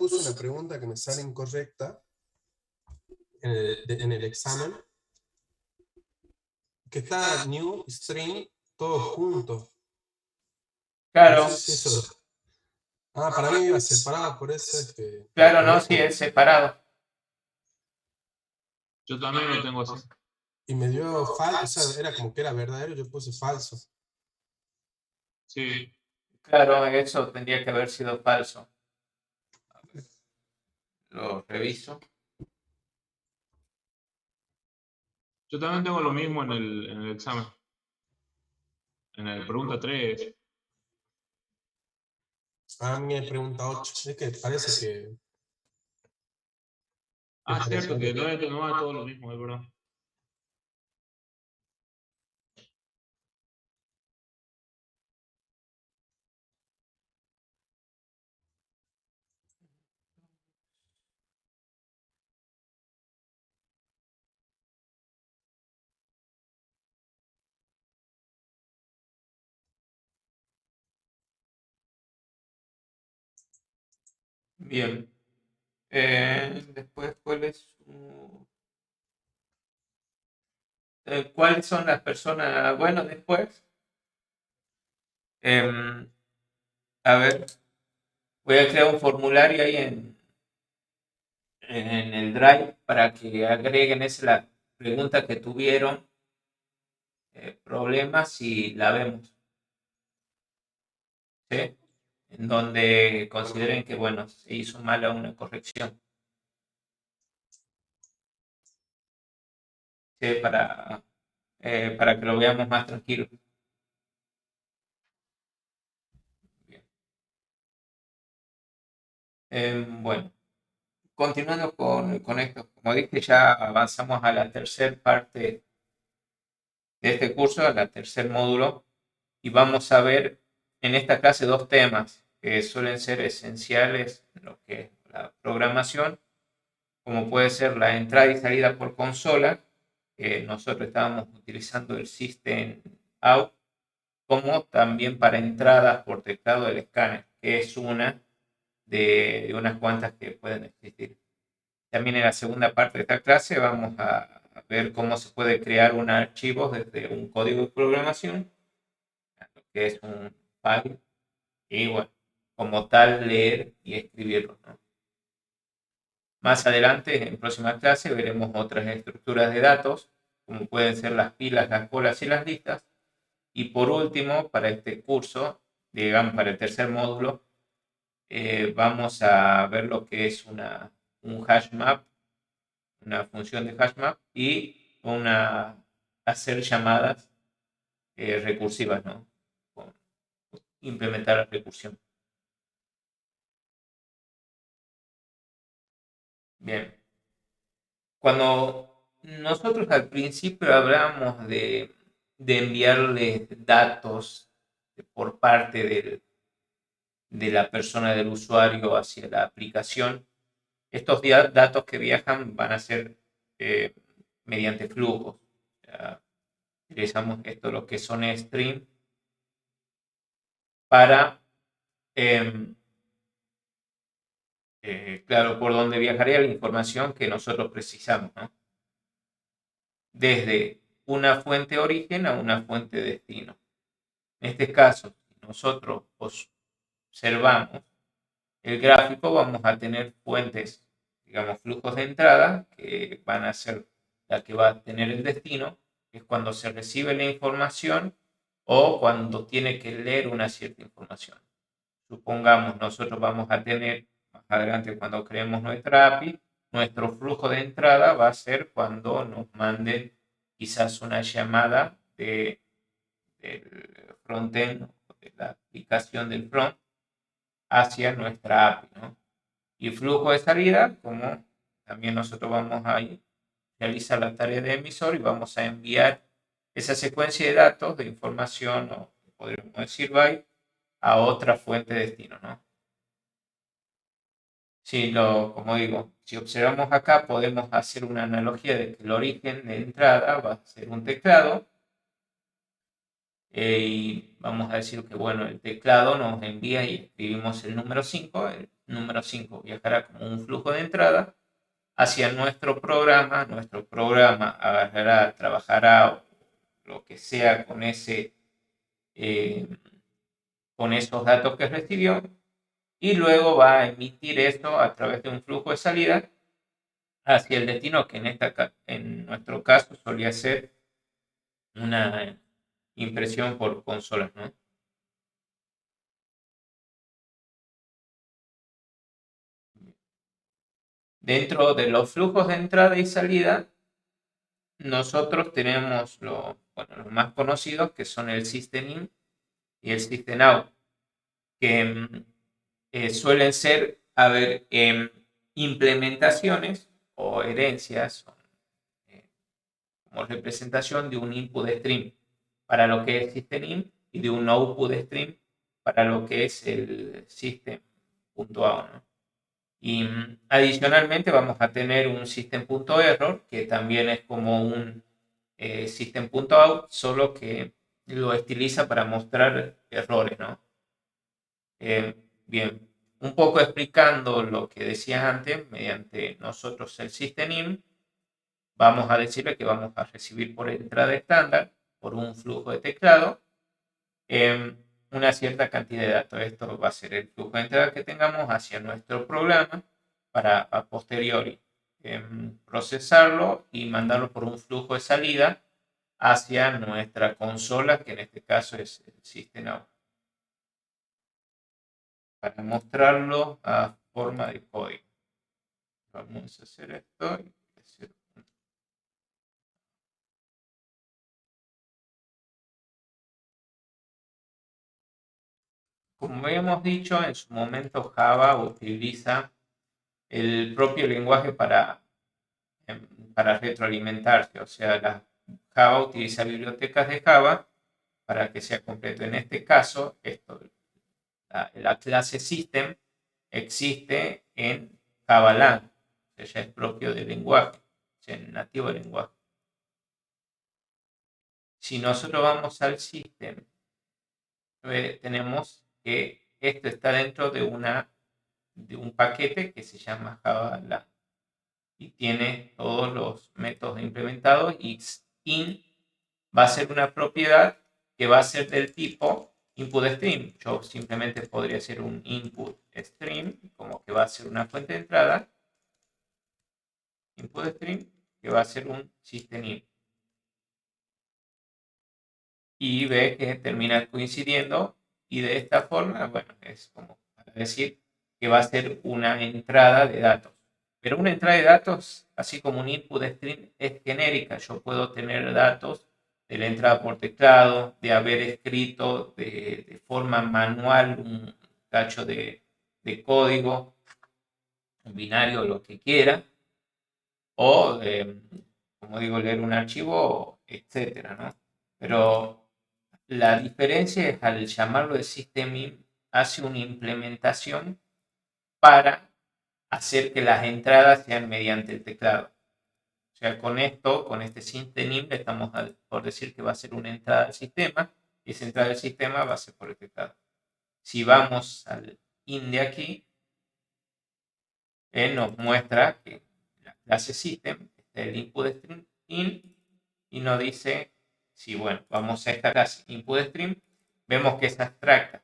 puse una pregunta que me sale incorrecta en el examen, que está new string todo junto. Claro. No sé si eso... Ah, para mí iba separado, por eso es que... Claro, no, sí, es separado. Yo también lo tengo así. Y me dio falso, o sea, era como que era verdadero, yo puse falso. Sí. Claro, eso tendría que haber sido falso. A ver, lo reviso. Yo también tengo lo mismo en el examen. En la pregunta 3. A mí me pregunta 8. Es que parece que... Ah, cierto, que no es todo lo mismo, es verdad. Bien. Después, ¿cuáles son las personas? Bueno, después, a ver, voy a crear un formulario ahí en el Drive para que agreguen la pregunta que tuvieron problemas y la vemos. ¿Sí? En donde consideren que, bueno, se hizo mala una corrección. ¿Sí? Para que lo veamos más tranquilo. Bien. Bueno, continuando con esto, como dije, ya avanzamos a la tercera parte de este curso, al tercer módulo, y vamos a ver en esta clase dos temas que suelen ser esenciales en lo que es la programación, como puede ser la entrada y salida por consola, que nosotros estábamos utilizando el System Out, como también para entradas por teclado del escáner, que es una de unas cuantas que pueden existir. También en la segunda parte de esta clase vamos a ver cómo se puede crear un archivo desde un código de programación, que es un file, y bueno, como tal leer y escribirlo, ¿no? Más adelante, en próxima clase, veremos otras estructuras de datos, como pueden ser las pilas, las colas y las listas. Y por último, para este curso, digamos para el tercer módulo, vamos a ver lo que es un hash map, una función de hash map y hacer llamadas recursivas, ¿no? Implementar la recursión. Bien. Cuando nosotros al principio hablamos de enviarles datos por parte de la persona del usuario hacia la aplicación, estos datos que viajan van a ser mediante flujos. Utilizamos esto, lo que son stream, para, claro, por donde viajaría la información que nosotros precisamos, ¿no? Desde una fuente origen a una fuente destino. En este caso, si nosotros observamos el gráfico, vamos a tener fuentes, digamos, flujos de entrada, que van a ser la que va a tener el destino, que es cuando se recibe la información o cuando tiene que leer una cierta información. Supongamos, nosotros vamos a tener, más adelante cuando creemos nuestra API, nuestro flujo de entrada va a ser cuando nos manden quizás una llamada del frontend, de la aplicación del front, hacia nuestra API, ¿no? Y flujo de salida, como también nosotros vamos a realizar la tarea de emisor y vamos a enviar esa secuencia de datos, de información, o podríamos decir byte, a otra fuente de destino, ¿no? Como digo, si observamos acá, podemos hacer una analogía de que el origen de entrada va a ser un teclado, y vamos a decir que, bueno, el teclado nos envía y escribimos el número 5, el número 5 viajará como un flujo de entrada hacia nuestro programa. Nuestro programa agarrará, trabajará lo que sea con esos datos que recibió, y luego va a emitir esto a través de un flujo de salida hacia el destino, que en nuestro caso solía ser una impresión por consolas, ¿no? Dentro de los flujos de entrada y salida, nosotros tenemos los más conocidos, que son el System In y el System Out, que suelen ser, implementaciones o herencias como representación de un input stream para lo que es System In y de un output stream para lo que es el System.out, ¿no? Y adicionalmente vamos a tener un System.error, que también es como un System.out, solo que lo estiliza para mostrar errores, ¿no? Bien, un poco explicando lo que decía antes, mediante nosotros el System In, vamos a decirle que vamos a recibir por entrada estándar, por un flujo de teclado, una cierta cantidad de datos. Esto va a ser el flujo de entrada que tengamos hacia nuestro programa para a posteriori procesarlo y mandarlo por un flujo de salida hacia nuestra consola, que en este caso es el System Out, para mostrarlo a forma de código. Vamos a hacer esto y hacer como habíamos dicho, en su momento Java utiliza el propio lenguaje para retroalimentarse. O sea, Java utiliza bibliotecas de Java para que sea completo. En este caso, la clase System existe en JavaLang, que ya es propio del lenguaje, o sea, nativo del lenguaje. Si nosotros vamos al System, tenemos que esto está dentro de un paquete que se llama JavaLang y tiene todos los métodos implementados, y in va a ser una propiedad que va a ser del tipo input stream. Yo simplemente podría hacer un input stream, como que va a ser una fuente de entrada, input stream, que va a ser un system in. Y ve que termina coincidiendo, y de esta forma, bueno, es como para decir que va a ser una entrada de datos. Pero una entrada de datos, así como un input stream, es genérica. Yo puedo tener datos de la entrada por teclado, de haber escrito de forma manual un cacho de código, un binario, lo que quiera, o, como digo, leer un archivo, etcétera, ¿no? Pero la diferencia es, al llamarlo de System In, hace una implementación para hacer que las entradas sean mediante el teclado. O sea, con este System In, le estamos por decir que va a ser una entrada al sistema, y esa entrada del sistema va a ser por el teclado. Si vamos al in de aquí, nos muestra que la clase System está el input stream in, y nos dice, si bueno, vamos a esta clase input stream, vemos que es abstracta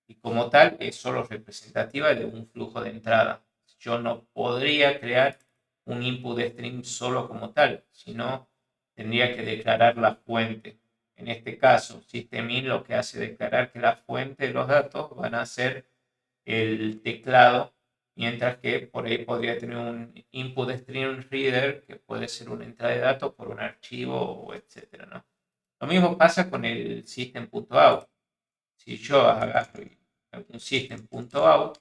y como tal es solo representativa de un flujo de entrada. Yo no podría crear un input stream solo como tal, sino tendría que declarar la fuente. En este caso, System.in lo que hace es declarar que la fuente de los datos van a ser el teclado, mientras que por ahí podría tener un input stream reader, que puede ser una entrada de datos por un archivo, o etcétera, ¿no? Lo mismo pasa con el System.out. Si yo agarro un System.out,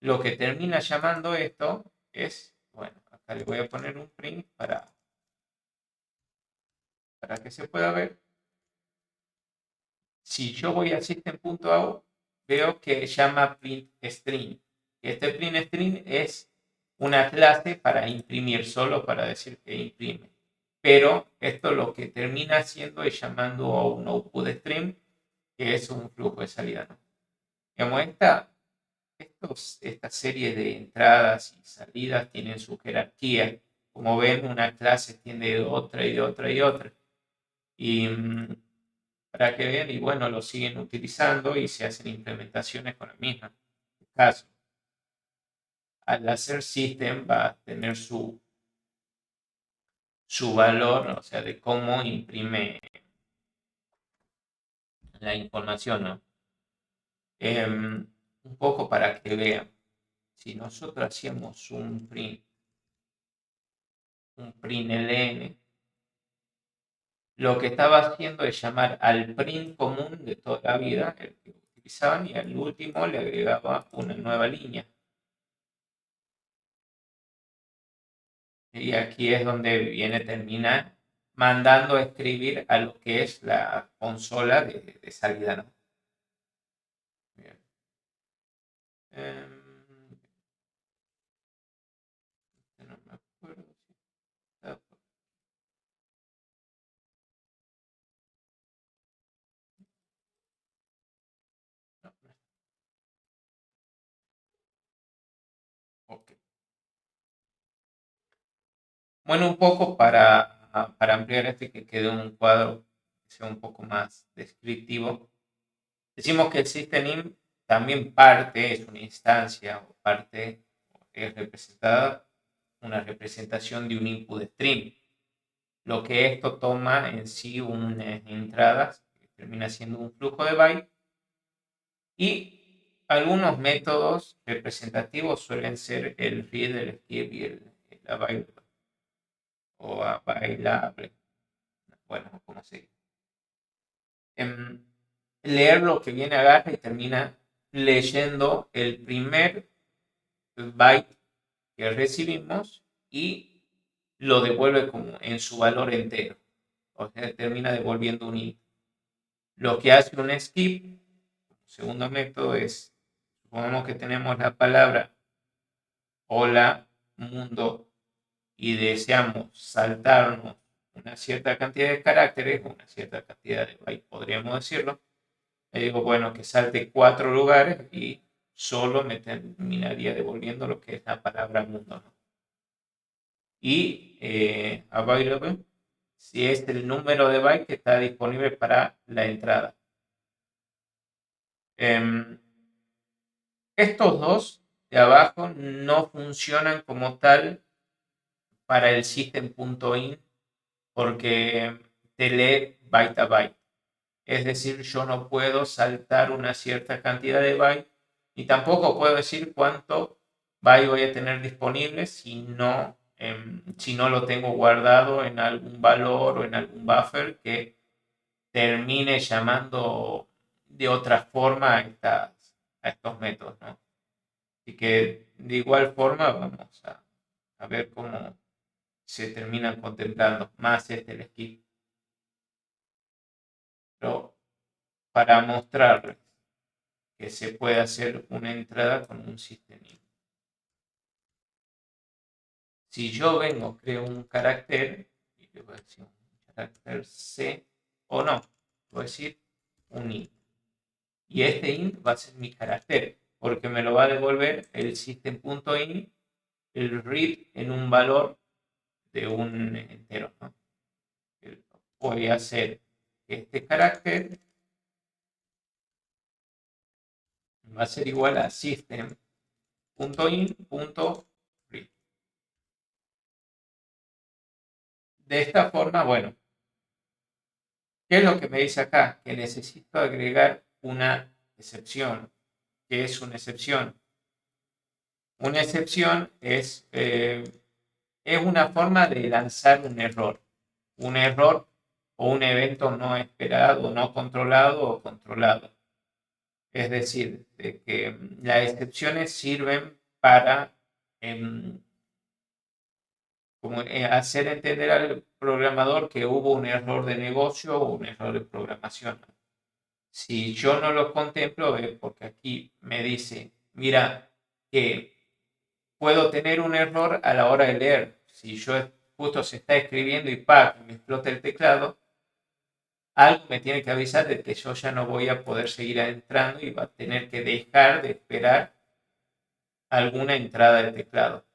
lo que termina llamando esto es, bueno, acá le voy a poner un print para que se pueda ver. Si yo voy a System.out, veo que llama printString. Este printString es una clase para imprimir, solo para decir que imprime. Pero esto lo que termina haciendo es llamando a un output stream, que es un flujo de salida, ¿no? Digamos, esta serie de entradas y salidas tienen su jerarquía. Como ven, una clase tiene de otra y de otra y otra. Y para que vean, y bueno, lo siguen utilizando y se hacen implementaciones con la misma. Caso. Al hacer system va a tener su valor, o sea, de cómo imprime la información, ¿no? Un poco para que vean, si nosotros hacíamos un print ln, lo que estaba haciendo es llamar al print común de toda la vida, el que utilizaban, y al último le agregaba una nueva línea. Y aquí es donde termina mandando a escribir a lo que es la consola de salida, ¿no? Bien. No me acuerdo si está por- no, no. Ok. Bueno, un poco para ampliar que quede un cuadro que sea un poco más descriptivo. Decimos que el system también parte, es una instancia o parte, es representada una representación de un input stream. Lo que esto toma en sí unas entradas, que termina siendo un flujo de byte, y algunos métodos representativos suelen ser el read, el skip y el available o available. Bueno, como se dice. Leer lo que viene agarra y termina leyendo el primer byte que recibimos y lo devuelve como en su valor entero. O sea, termina devolviendo un int. Lo que hace un skip, segundo método, es, supongamos que tenemos la palabra hola mundo y deseamos saltarnos una cierta cantidad de caracteres, una cierta cantidad de bytes, podríamos decirlo. Le digo, bueno, que salte 4 lugares y solo me terminaría devolviendo lo que es la palabra mundo, ¿no? Y available, si es el número de bytes que está disponible para la entrada. Estos dos de abajo no funcionan como tal para el system.in porque te lee byte a byte. Es decir, yo no puedo saltar una cierta cantidad de bytes y tampoco puedo decir cuánto byte voy a tener disponible si no lo tengo guardado en algún valor o en algún buffer que termine llamando de otra forma a estos métodos, ¿no? Así que de igual forma vamos a ver cómo se terminan contemplando más el skip. Pero para mostrarles que se puede hacer una entrada con un sistema. Si yo vengo, creo un carácter, y le voy a decir un carácter C, o no, voy a decir un int. Y este int va a ser mi carácter, porque me lo va a devolver el system.in, el read en un valor de un entero, ¿no? Voy a hacer este carácter va a ser igual a system.in.read. De esta forma, bueno, ¿qué es lo que me dice acá? Que necesito agregar una excepción. ¿Qué es una excepción? Una excepción es una forma de lanzar un error. Un error o un evento no esperado, no controlado o controlado. Es decir, de que las excepciones sirven para hacer entender al programador que hubo un error de negocio o un error de programación. Si yo no lo contemplo, es porque aquí me dice, mira, que puedo tener un error a la hora de leer. Si yo justo se está escribiendo y ¡pac! Me explota el teclado, algo me tiene que avisar de que yo ya no voy a poder seguir entrando y va a tener que dejar de esperar alguna entrada de teclado.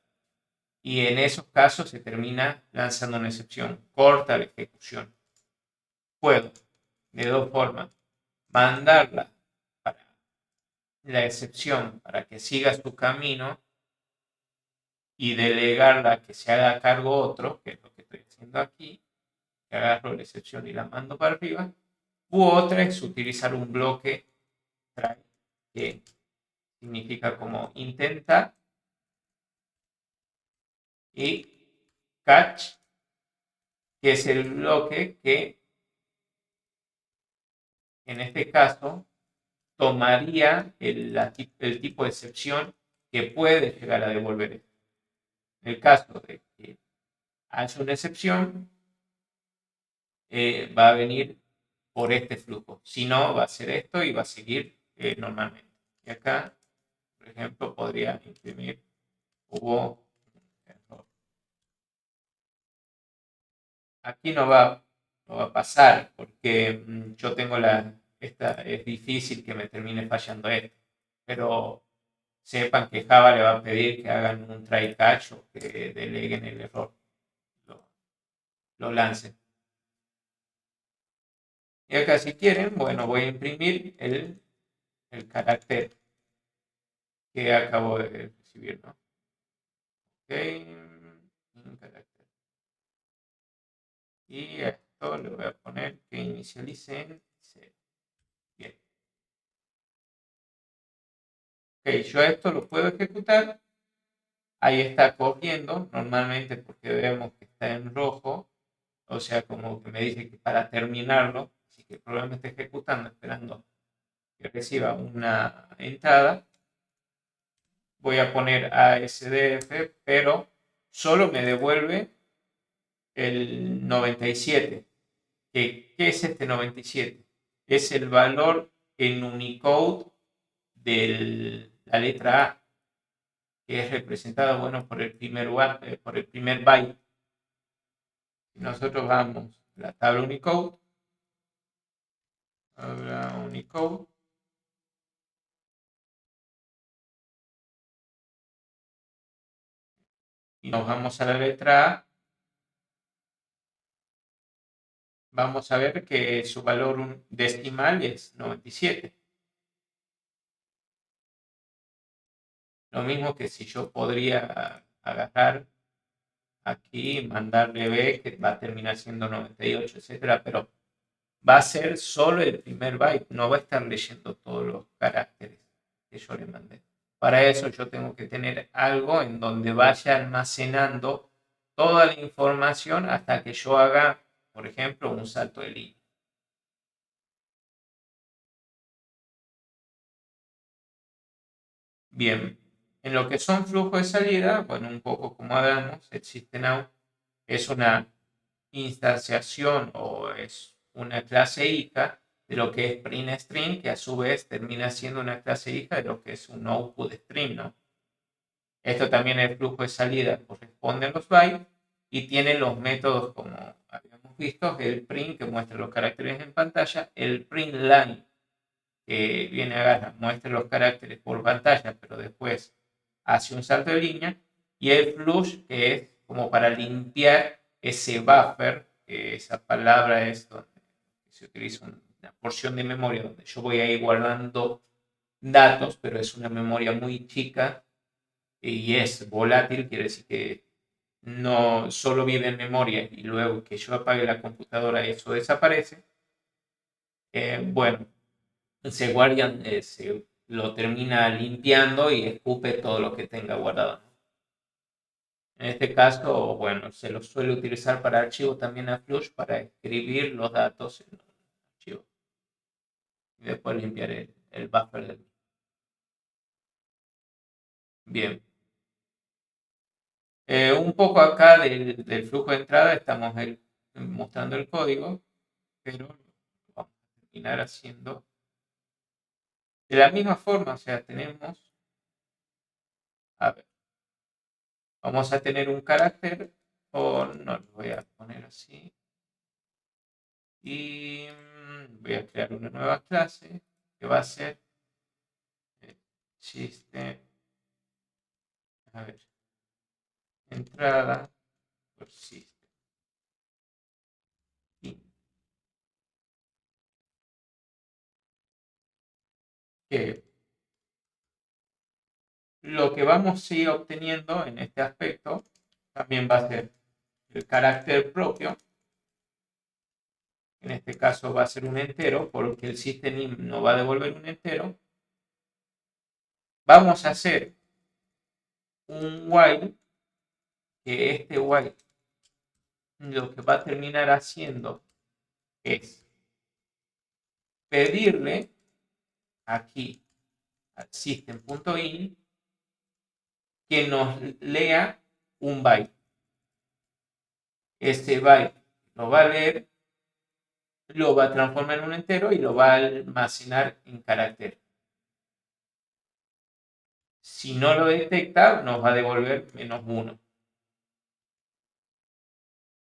Y en esos casos se termina lanzando una excepción, corta la ejecución. Puedo, de dos formas, mandarla para la excepción para que siga su camino y delegarla a que se haga cargo otro, que es lo que estoy haciendo aquí, que agarro la excepción y la mando para arriba. U otra es utilizar un bloque try, que significa como intenta, y catch, que es el bloque que en este caso tomaría el tipo de excepción que puede llegar a devolver esto. En el caso de que haya una excepción, va a venir por este flujo. Si no, va a ser esto y va a seguir normalmente. Y acá, por ejemplo, podría imprimir, hubo un error. Aquí no va a pasar porque yo tengo es difícil que me termine fallando esto. Pero sepan que Java le va a pedir que hagan un try catch o que deleguen el error, lo lancen. Y acá si quieren, bueno, voy a imprimir el carácter que acabo de recibir, ¿no? Ok, un carácter. Y a esto le voy a poner que inicialice en 0. Bien. Ok, yo esto lo puedo ejecutar. Ahí está corriendo, normalmente porque vemos que está en rojo. O sea, como que me dice que para terminarlo, así que el programa está ejecutando, esperando que reciba una entrada. Voy a poner ASDF, pero solo me devuelve el 97. ¿Qué es este 97? Es el valor en Unicode de la letra A, que es representada, bueno, por el primer byte. Si nosotros vamos a la tabla Unicode, y nos vamos a la letra A, vamos a ver que su valor decimal es 97. Lo mismo que si yo podría agarrar aquí y mandarle B, que va a terminar siendo 98, etcétera, pero va a ser solo el primer byte, no va a estar leyendo todos los caracteres que yo le mandé. Para eso yo tengo que tener algo en donde vaya almacenando toda la información hasta que yo haga, por ejemplo, un salto de línea. Bien, en lo que son flujos de salida, bueno, un poco como hablamos, el SystemOut es una instanciación o es una clase hija de lo que es print string, que a su vez termina siendo una clase hija de lo que es un output string, ¿no? Esto también el flujo de salida corresponde a los bytes y tiene los métodos como habíamos visto, el print que muestra los caracteres en pantalla, el print line que viene agarra, muestra los caracteres por pantalla, pero después hace un salto de línea, y el flush que es como para limpiar ese buffer, que esa palabra es donde se utiliza una porción de memoria donde yo voy a ir guardando datos, pero es una memoria muy chica y es volátil, quiere decir que no solo vive en memoria y luego que yo apague la computadora eso desaparece. Bueno, se guardian, se lo termina limpiando y escupe todo lo que tenga guardado. En este caso, bueno, se lo suele utilizar para archivos también a Flush para escribir los datos en un archivo y después limpiar el buffer del. Bien. Un poco acá del flujo de entrada estamos mostrando el código, pero lo vamos a terminar haciendo de la misma forma. O sea, tenemos, a ver, vamos a tener un carácter, o no, lo voy a poner así, y voy a crear una nueva clase que va a ser system A ver. Entrada por system. Que lo que vamos a ir obteniendo en este aspecto también va a ser el carácter propio. En este caso va a ser un entero, porque el system nos va a devolver un entero. Vamos a hacer un while, que este while lo que va a terminar haciendo es pedirle aquí al system.in que nos lea un byte. Este byte lo va a leer, lo va a transformar en un entero y lo va a almacenar en carácter. Si no lo detecta, nos va a devolver -1.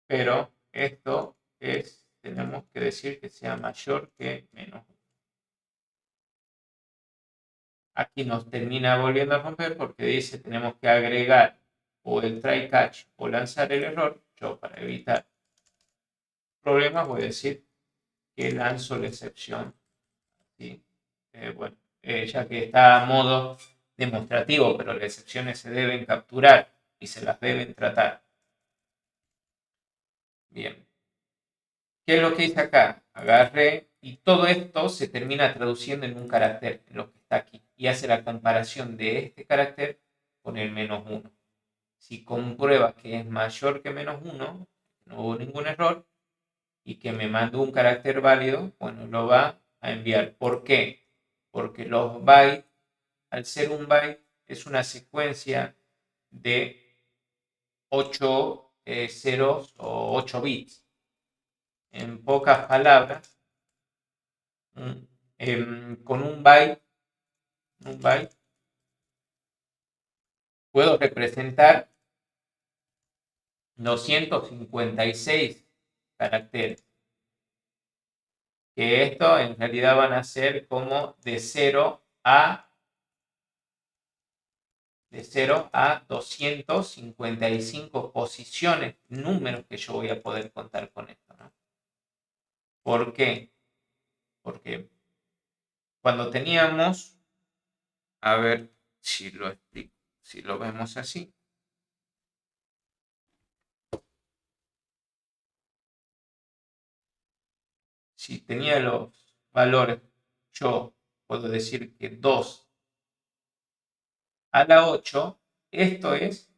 Pero esto es, tenemos que decir que sea mayor que -1. Aquí nos termina volviendo a romper porque dice tenemos que agregar o el try catch o lanzar el error. Yo, para evitar problemas, voy a decir que lanzo la excepción. ¿Sí? Bueno, ya que está a modo demostrativo, pero las excepciones se deben capturar y se las deben tratar. Bien. ¿Qué es lo que hice acá? Agarré y todo esto se termina traduciendo en un carácter, en lo que está aquí, y hace la comparación de este carácter con el -1. Si comprueba que es mayor que -1, no hubo ningún error, y que me mandó un carácter válido, bueno, lo va a enviar. ¿Por qué? Porque los bytes, al ser un byte, es una secuencia de 8 ceros o 8 bits. En pocas palabras, con un byte puedo representar 256 caracteres. Que esto en realidad van a ser como de 0 a 255 posiciones, números que yo voy a poder contar con esto, ¿no? ¿Por qué? Porque cuando teníamos, a ver si lo explico, si lo vemos así. Si tenía los valores, yo puedo decir que 2 a la 8, esto es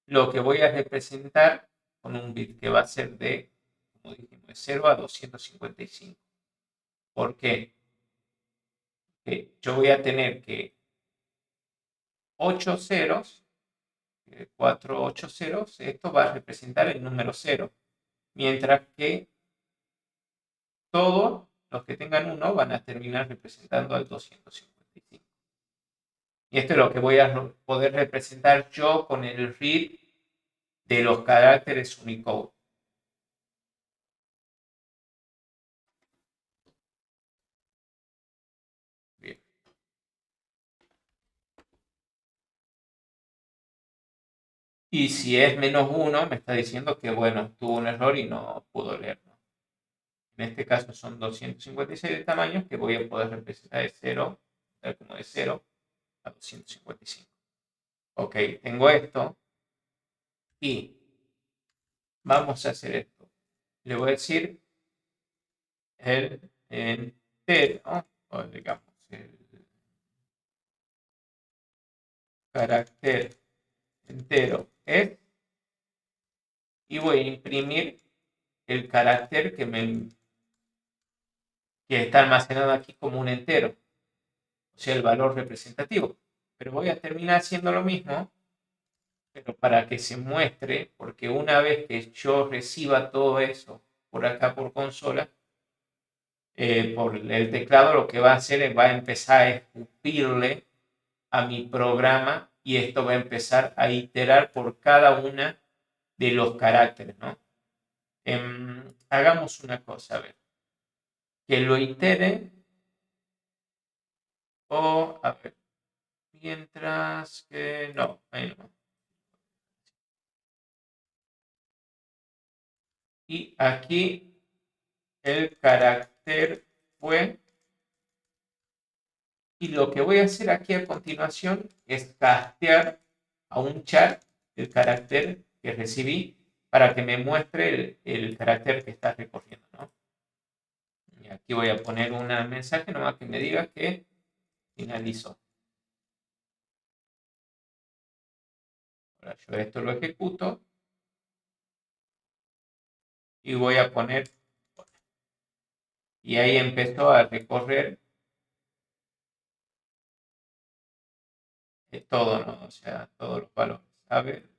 lo que voy a representar con un bit que va a ser de, como dijimos, de 0 a 255. ¿Por qué? Porque yo voy a tener que 8 ceros, 4 8 ceros, esto va a representar el número 0, mientras que todos los que tengan 1 van a terminar representando al 255. Y esto es lo que voy a poder representar yo con el read de los caracteres Unicode. Bien. Y si es -1, me está diciendo que, bueno, tuvo un error y no pudo leerlo. En este caso son 256 de tamaños que voy a poder representar de 0, como de 0 a 255. Ok, tengo esto y vamos a hacer esto. Le voy a decir el entero, o digamos, el carácter entero es, y voy a imprimir el carácter que está almacenado aquí como un entero, o sea, el valor representativo. Pero voy a terminar haciendo lo mismo, pero para que se muestre, porque una vez que yo reciba todo eso por acá por consola, por el teclado, lo que va a hacer es va a empezar a escupirle a mi programa y esto va a empezar a iterar por cada una de los caracteres, ¿no? Hagamos una cosa, a ver, que lo itere, o a ver, Mientras que no, ahí no. Y aquí el carácter fue. Y lo que voy a hacer aquí a continuación es castear a un chat el carácter que recibí para que me muestre el carácter que está recorriendo, ¿no? Y aquí voy a poner un mensaje nomás que me diga que finalizó. Ahora yo esto lo ejecuto y voy a poner, y ahí empezó a recorrer todo, ¿no? O sea, todos los valores. A ver,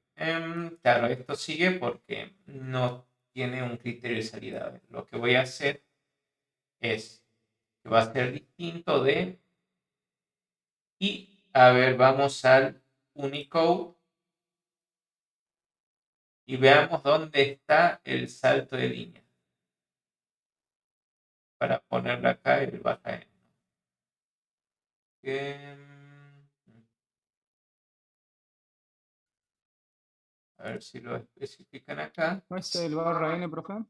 claro, esto sigue porque no tiene un criterio de salida. A ver, lo que voy a hacer es que va a ser distinto de, y a ver, vamos al Unicode y veamos dónde está el salto de línea para ponerle acá el baja N. A ver si lo especifican acá. ¿No es el barra N, profe?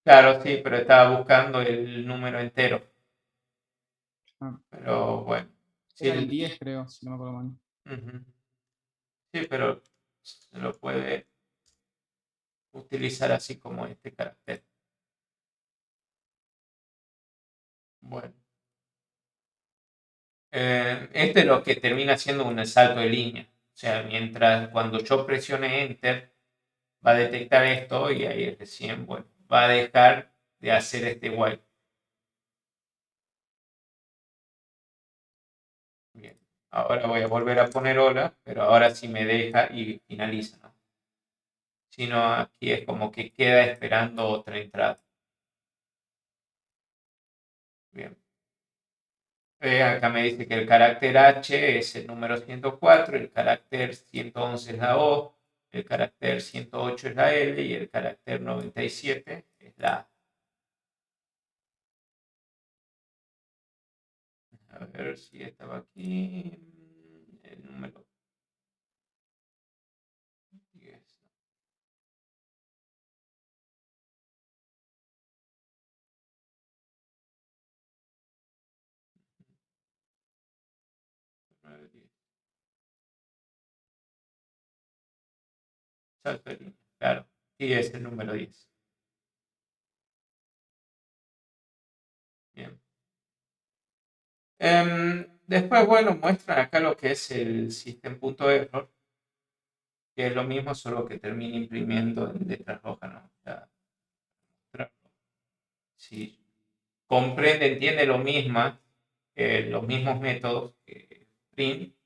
Claro, sí, pero estaba buscando el número entero. Ah, Pero bueno. Sí, era el 10, creo, si no me acuerdo mal. Ujú. Sí, pero se lo puede utilizar así como este carácter. Bueno. Este es lo que termina siendo un salto de línea. O sea, mientras cuando yo presione Enter, va a detectar esto y ahí recién, bueno, va a dejar de hacer este while. Bien. Ahora voy a volver a poner hola, pero ahora sí me deja y finaliza, ¿no? Si no, aquí es como que queda esperando otra entrada. Bien. Acá me dice que el carácter H es el número 104, el carácter 111 es la O, el carácter 108 es la L y el carácter 97 es la A. A ver si estaba aquí. El número 10. Salto de línea. Claro, sí es el número 10. Bien. Después, bueno, muestran acá lo que es el system.error, que es lo mismo, solo que termina imprimiendo en letras rojas, ¿no? Si comprende, entiende lo mismo, los mismos métodos que print,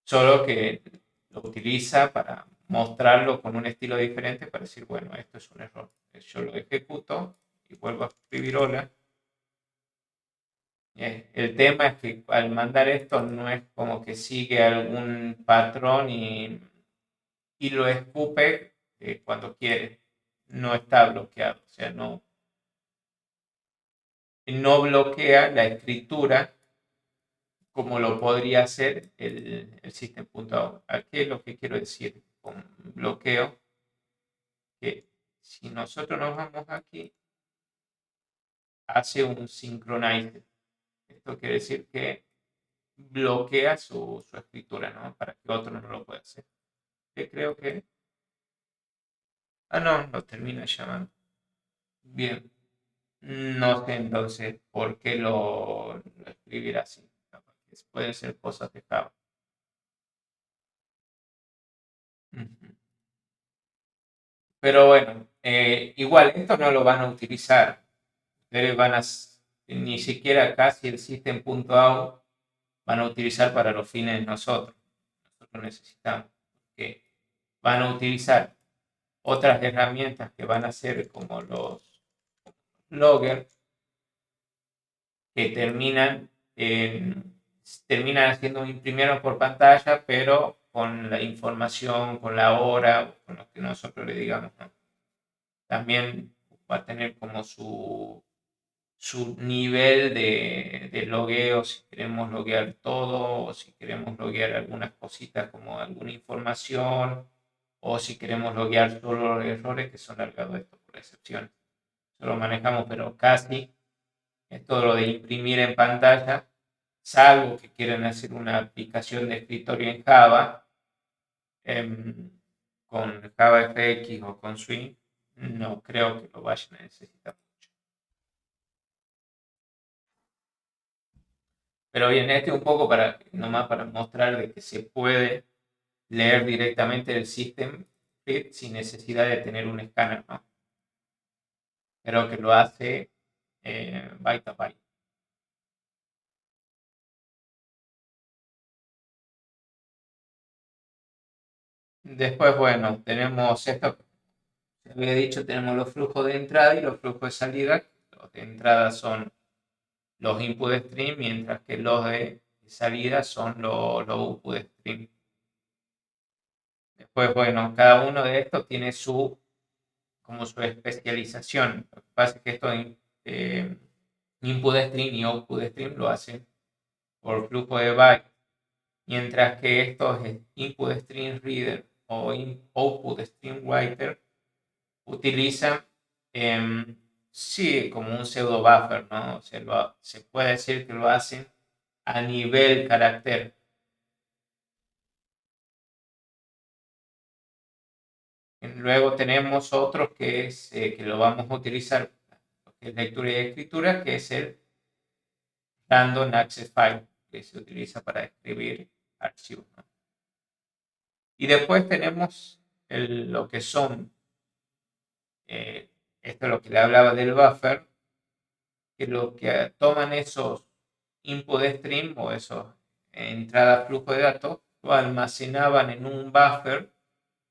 solo que lo utiliza para mostrarlo con un estilo diferente para decir, bueno, esto es un error. Yo lo ejecuto y vuelvo a escribir hola. El tema es que al mandar esto no es como que sigue algún patrón y lo escupe cuando quiere. No está bloqueado, o sea, no bloquea la escritura como lo podría hacer el system.out. ¿Qué es lo que quiero decir con bloqueo? Que si nosotros nos vamos aquí, hace un synchronize. Esto quiere decir que bloquea su escritura, ¿no? Para que otro no lo pueda hacer. Que creo que... Ah, no, lo termina llamando. Bien. No sé entonces por qué lo escribirá así. Pueden ser cosas de Java. Ujú. Pero bueno, igual esto no lo van a utilizar. Ustedes van a, ni siquiera casi el system.out van a utilizar para los fines de nosotros. Nosotros necesitamos que van a utilizar otras herramientas que van a ser como los logger que terminan haciendo imprimieron por pantalla, pero con la información, con la hora, con lo que nosotros le digamos, ¿no? También va a tener como su su nivel de logueo, si queremos loguear todo o si queremos loguear algunas cositas como alguna información o si queremos loguear solo los errores que son largados esto por excepción. Eso lo manejamos, pero casi es todo lo de imprimir en pantalla, salvo que quieran hacer una aplicación de escritorio en Java, con JavaFX o con Swing, no creo que lo vayan a necesitar mucho. Pero bien, este un poco nomás para mostrar de que se puede leer directamente el system read sin necesidad de tener un escáner, ¿no? Pero que lo hace byte a byte. Después, bueno, tenemos esto, se había dicho, tenemos los flujos de entrada y los flujos de salida. Los de entrada son los input stream, mientras que los de salida son los output stream. Después, bueno, cada uno de estos tiene su especialización. Lo que pasa es que esto input stream y output stream lo hacen por flujo de byte, mientras que estos input stream reader o output stream writer utilizan sí, como un pseudo buffer, ¿no? Se puede decir que lo hacen a nivel carácter. Luego tenemos otros que lo vamos a utilizar, que es lectura y escritura, que es el Random Access File, que se utiliza para escribir archivos, ¿no? Y después tenemos lo que son, esto es lo que le hablaba del buffer, que lo que toman esos input stream o esos entradas flujo de datos, lo almacenaban en un buffer,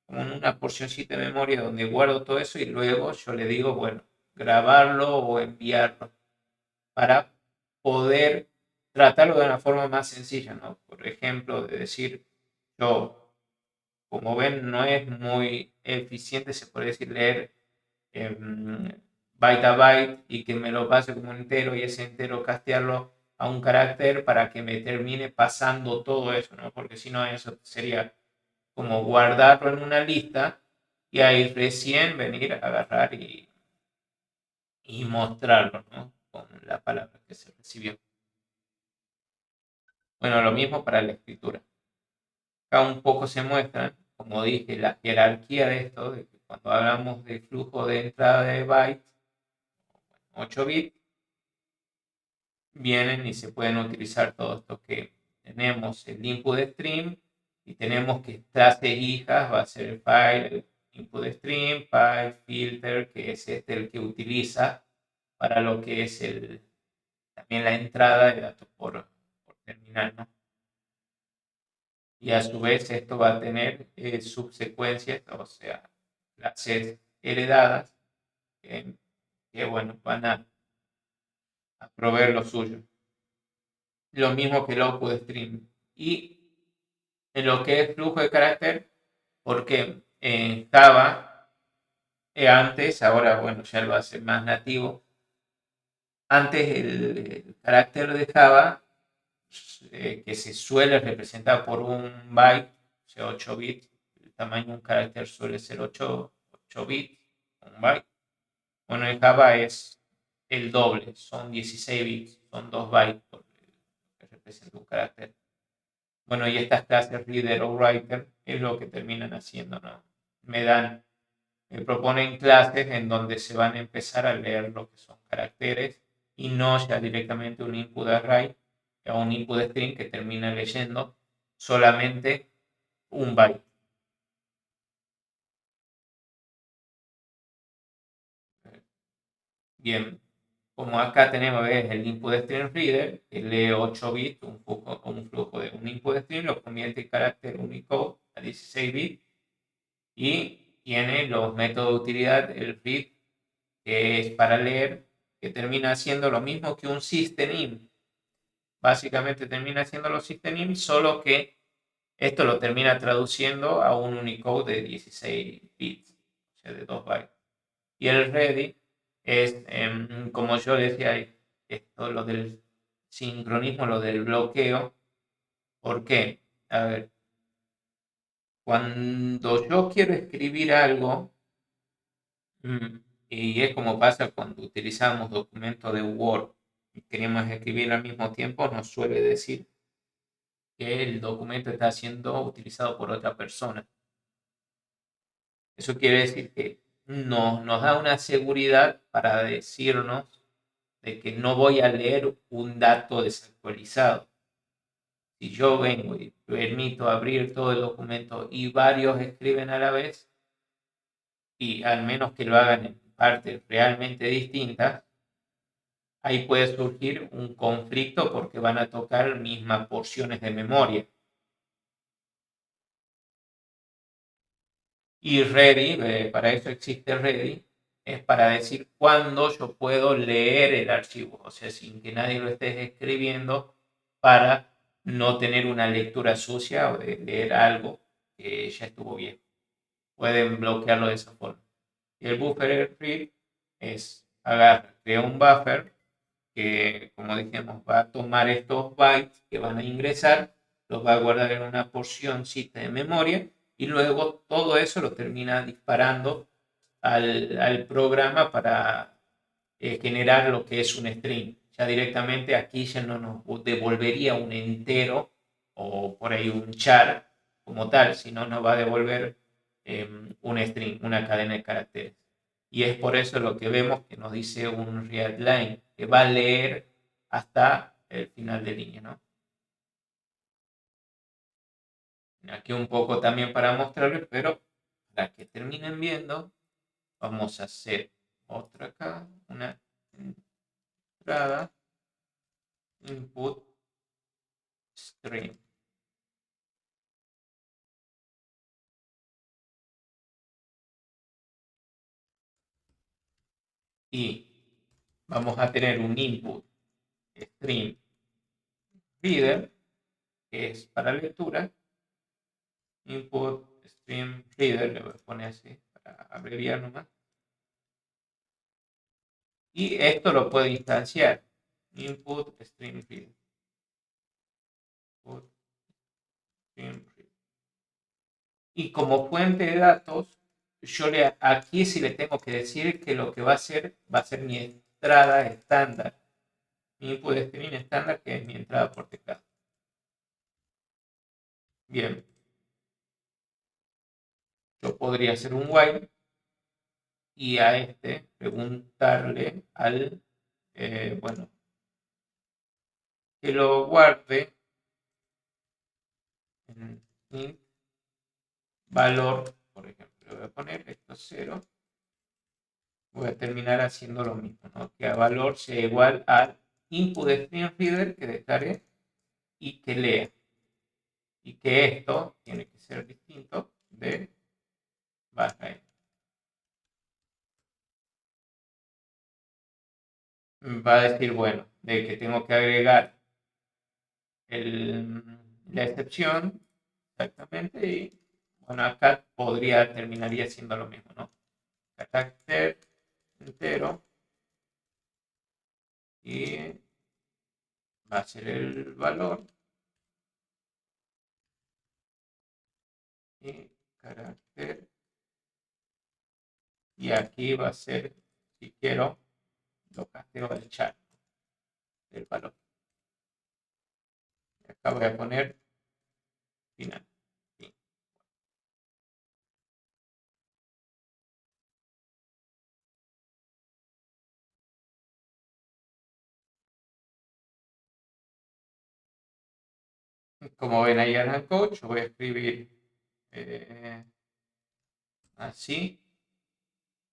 como en una porcioncita de memoria donde guardo todo eso y luego yo le digo, bueno, grabarlo o enviarlo para poder tratarlo de una forma más sencilla, ¿no? Por ejemplo, de decir, yo, como ven, no es muy eficiente, se puede decir, leer byte a byte y que me lo pase como un entero y ese entero castearlo a un carácter para que me termine pasando todo eso, ¿no? Porque si no, eso sería como guardarlo en una lista y ahí recién venir a agarrar y mostrarlo, ¿no? Con la palabra que se recibió. Bueno, lo mismo para la escritura. Acá un poco se muestra, como dije, la jerarquía de esto, de que cuando hablamos de flujo de entrada de bytes, 8 bits, vienen y se pueden utilizar todo esto que tenemos el input stream y tenemos que clase hijas va a ser el file input stream, file filter, que es el que utiliza para lo que es también la entrada de datos por terminal, ¿no? Y a su vez esto va a tener subsecuencias, o sea, clases heredadas que bueno, van a proveer lo suyo. Lo mismo que el output stream. Y en lo que es flujo de carácter, porque en Java, antes, ahora bueno, ya lo hace más nativo, antes el carácter de Java, que se suele representar por un byte, o sea, 8 bits, el tamaño de un carácter suele ser 8 bits, un byte. Bueno, en Java es el doble, son 16 bits, son 2 bytes que representa un carácter. Bueno, y estas clases reader o writer es lo que terminan haciendo, ¿no? Me proponen clases en donde se van a empezar a leer lo que son caracteres y no ya directamente un input array o un input string que termina leyendo solamente un byte. Bien, como acá tenemos el input string reader, que lee 8 bits, un flujo de un input string, lo convierte en carácter Unicode a 16 bits y tiene los métodos de utilidad, el read, que es para leer, que termina haciendo lo mismo que un system-in. Básicamente termina haciendo los system-in, solo que esto lo termina traduciendo a un Unicode de 16 bits, o sea, de 2 bytes. Y el ready es, como yo decía, esto, lo del sincronismo, lo del bloqueo. ¿Por qué? A ver, cuando yo quiero escribir algo, y es como pasa cuando utilizamos documentos de Word y queremos escribir al mismo tiempo, nos suele decir que el documento está siendo utilizado por otra persona. Eso quiere decir que nos da una seguridad para decirnos de que no voy a leer un dato desactualizado. Si yo vengo y permito abrir todo el documento y varios escriben a la vez, y al menos que lo hagan en partes realmente distintas, ahí puede surgir un conflicto porque van a tocar mismas porciones de memoria. Y ready, para eso existe ready, es para decir cuándo yo puedo leer el archivo, o sea, sin que nadie lo esté escribiendo, para no tener una lectura sucia o de leer algo que ya estuvo bien. Pueden bloquearlo de esa forma. Y el buffer read es agarra, crea un buffer que, como dijimos, va a tomar estos bytes que van a ingresar, los va a guardar en una porcióncita de memoria y luego todo eso lo termina disparando al programa para generar lo que es un string. Ya directamente aquí ya no nos devolvería un entero o por ahí un char como tal, sino nos va a devolver un string, una cadena de caracteres. Y es por eso lo que vemos que nos dice un readline, que va a leer hasta el final de línea, ¿no? Aquí un poco también para mostrarles, pero para que terminen viendo, vamos a hacer otra acá, una entrada, input, string. Y vamos a tener un input string reader, que es para lectura, input string reader, le voy a poner así para abreviar nomás. Y esto lo puedo instanciar, input string reader. Input, string reader. Y como fuente de datos, yo aquí sí le tengo que decir que lo que va a ser mi entrada estándar, mi input string estándar, que es mi entrada por teclado. Bien, yo podría hacer un while y a este preguntarle al, bueno, que lo guarde en int valor, por ejemplo, le voy a poner esto 0. Voy a terminar haciendo lo mismo, ¿no? Que a valor sea igual al input string reader que declaré y que lea. Y que esto tiene que ser distinto de barra n. Va a decir, bueno, de que tengo que agregar la excepción exactamente y bueno, acá terminaría siendo lo mismo, ¿no? Carácter entero y va a ser el valor y carácter y aquí va a ser, si quiero, lo casteo del chat del valor. Y acá voy a poner final. Fin. Como ven ahí en el coach, voy a escribir así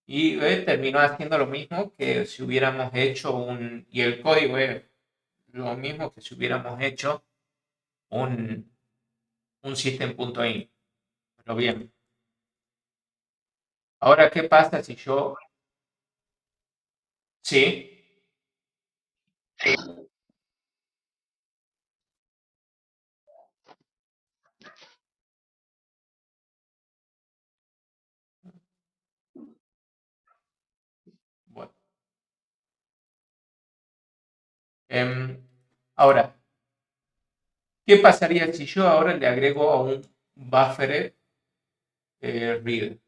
y terminó haciendo lo mismo que si hubiéramos hecho y el código es lo mismo que si hubiéramos hecho un system.in. Pero bien. Ahora, ¿qué pasa si yo... Sí. Bueno. Ahora, ¿qué pasaría si yo ahora le agrego a un buffer reader?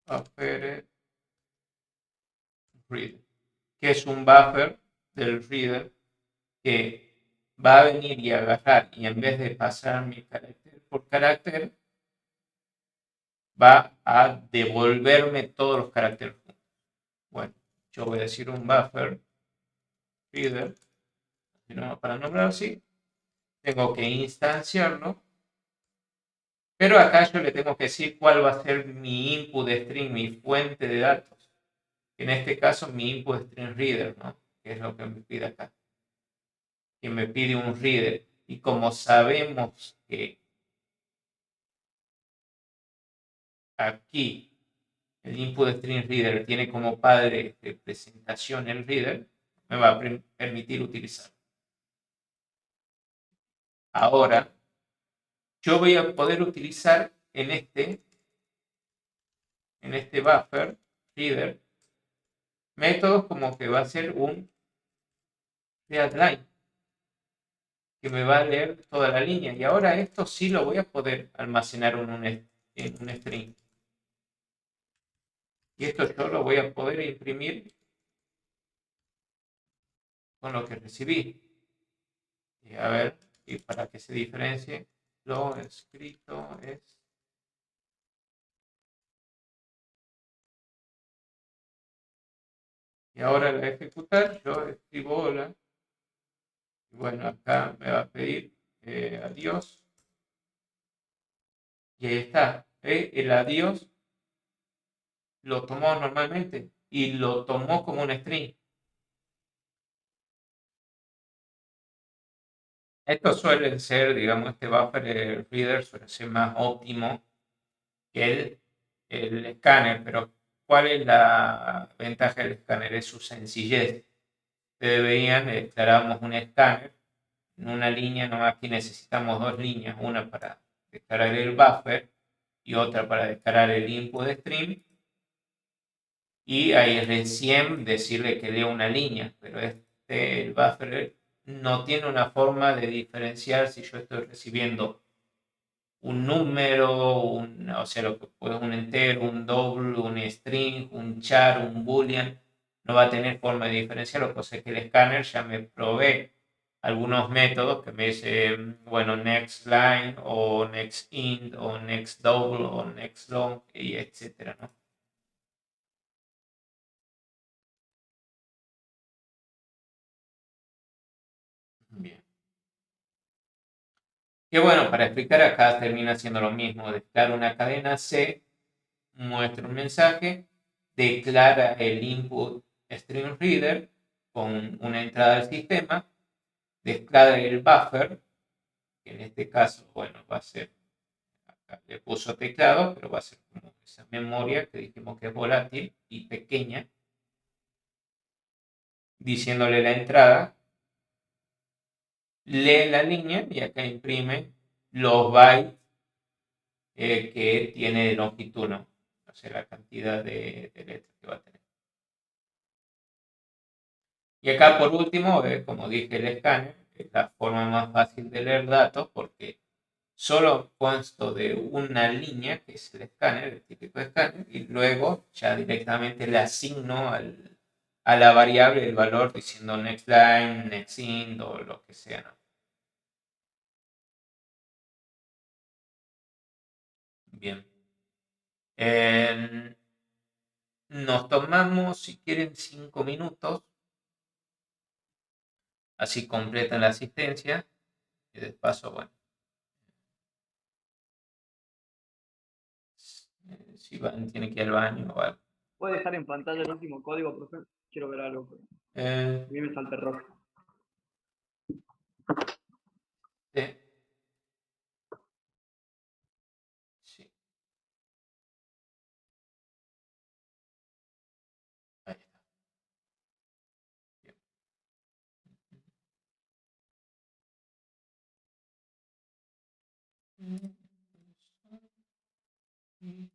Buffer reader, que es un buffer del reader que va a venir y agarrar y en vez de pasarme carácter por carácter, va a devolverme todos los caracteres. Bueno, yo voy a decir un buffer reader, para nombrarlo así, tengo que instanciarlo, pero acá yo le tengo que decir cuál va a ser mi input string, mi fuente de datos. En este caso, mi input string reader, ¿no? Que es lo que me pide acá. Que me pide un reader. Y como sabemos que aquí el input string reader tiene como padre de presentación el reader, me va a permitir utilizarlo. Ahora, yo voy a poder utilizar en este buffer reader métodos como que va a ser un readline, que me va a leer toda la línea. Y ahora esto sí lo voy a poder almacenar en un string. Y esto yo lo voy a poder imprimir con lo que recibí. Y a ver, y para que se diferencie, lo escrito es... Y ahora al ejecutar, yo escribo hola. Y bueno, acá me va a pedir adiós. Y ahí está. El adiós lo tomó normalmente y lo tomó como un string. Estos suelen ser, digamos, este buffer reader suele ser más óptimo que el escáner, pero ¿cuál es la ventaja del escáner? Es su sencillez. Ustedes veían, declaramos un escáner en una línea, no, aquí necesitamos dos líneas, una para declarar el buffer y otra para declarar el input stream. Y ahí recién decirle que dé una línea, pero el buffer no tiene una forma de diferenciar si yo estoy recibiendo un número, o sea, lo que puede un entero, un double, un string, un char, un boolean, no va a tener forma de diferenciarlo, cosa que el escáner ya me provee algunos métodos que me dicen, bueno, next line, o next int, o next double, o next long, y etcétera, ¿no? Bien. Que bueno, para explicar acá termina siendo lo mismo. Declara una cadena C, muestra un mensaje, declara el input string reader con una entrada al sistema, declara el buffer, que en este caso, bueno, va a ser, acá le puso teclado, pero va a ser como esa memoria que dijimos que es volátil y pequeña, diciéndole la entrada, lee la línea y acá imprime los bytes que tiene de longitud, ¿no? O sea, la cantidad de letras que va a tener. Y acá por último, como dije, el escáner es la forma más fácil de leer datos porque solo consto de una línea, que es el escáner, el típico escáner, y luego ya directamente le asigno a la variable el valor diciendo next line, next int o lo que sea, ¿no? Bien. Nos tomamos, si quieren, 5 minutos. Así completan la asistencia. Y de paso, bueno, si van, tienen que ir al baño o algo. ¿Puede dejar en pantalla el último código, profe? Quiero ver algo. Eh, A mí me salta rojo. sí. Sí. Ahí está. Bien.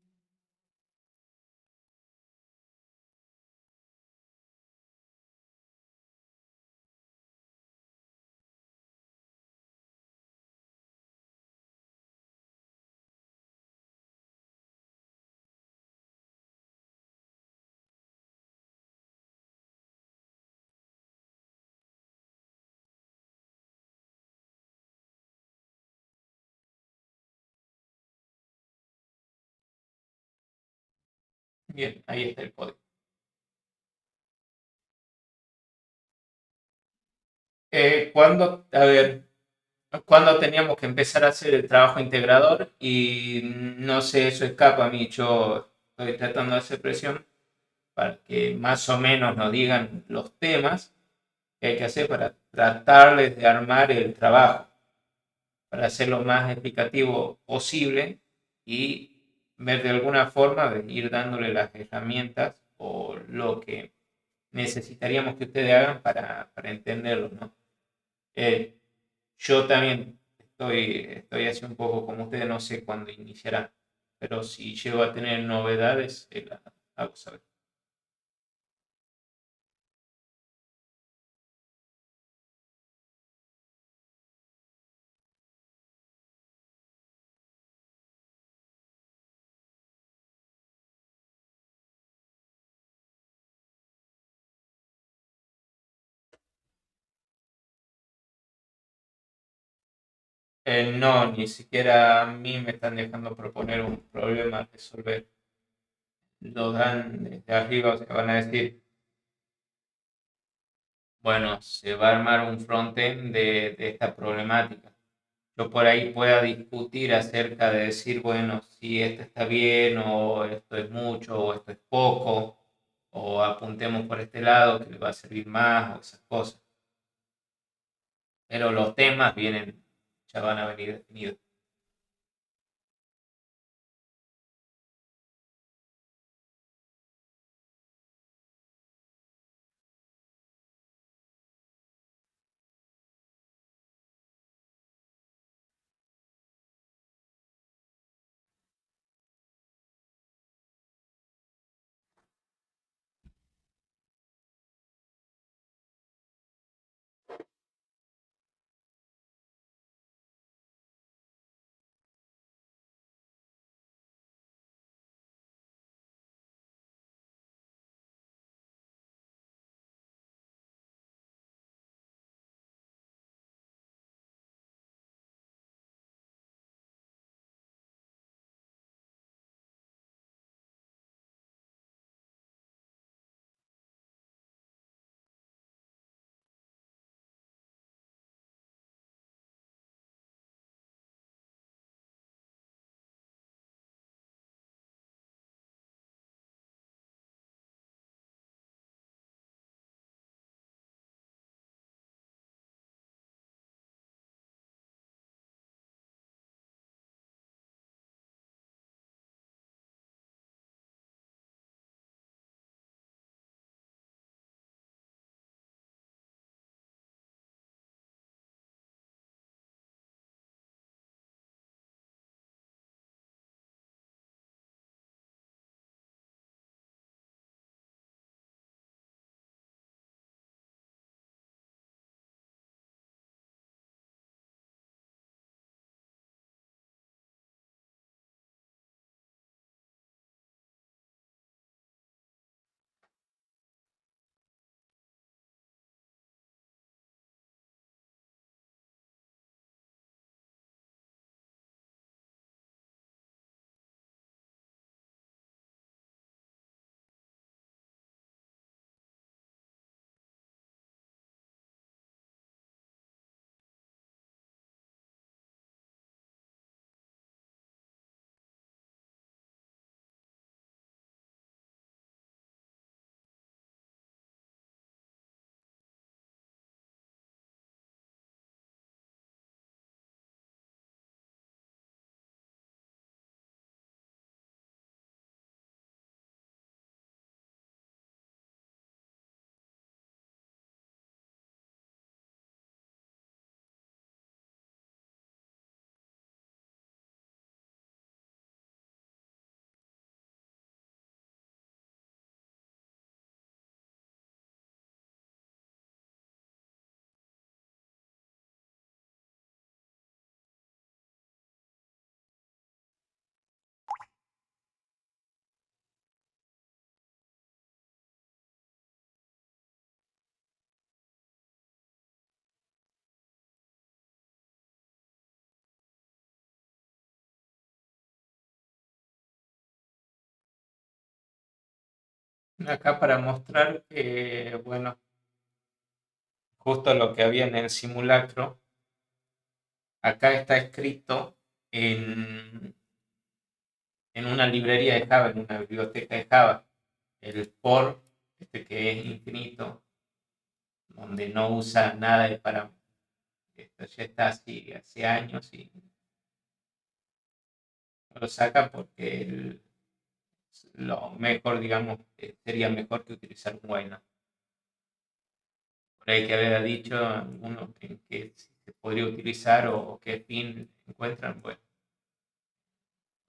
Bien, ahí está el código. Cuando teníamos que empezar a hacer el trabajo integrador y no sé, eso escapa a mí, yo estoy tratando de hacer presión para que más o menos nos digan los temas que hay que hacer para tratarles de armar el trabajo, para hacerlo más explicativo posible y ver de alguna forma de ir dándole las herramientas o lo que necesitaríamos que ustedes hagan para entenderlo, ¿no? Eh, yo también estoy así un poco como ustedes, no sé cuándo iniciará, pero si llego a tener novedades, las hago saber. No, ni siquiera a mí me están dejando proponer un problema a resolver. Lo dan desde arriba, o sea, van a decir, bueno, se va a armar un frontend de esta problemática. Yo por ahí pueda discutir acerca de decir, bueno, si esto está bien, o esto es mucho, o esto es poco, o apuntemos por este lado que le va a servir más, o esas cosas. Pero los temas ya van a venir definidos. Acá para mostrar que, bueno, justo lo que había en el simulacro, acá está escrito en una librería de Java, en una biblioteca de Java, el for, este que es infinito, donde no usa nada de parámetros. Esto ya está así hace años y lo saca porque lo mejor, digamos, sería mejor que utilizar un while. Por ahí que había dicho algunos en que se podría utilizar o qué fin encuentran, bueno,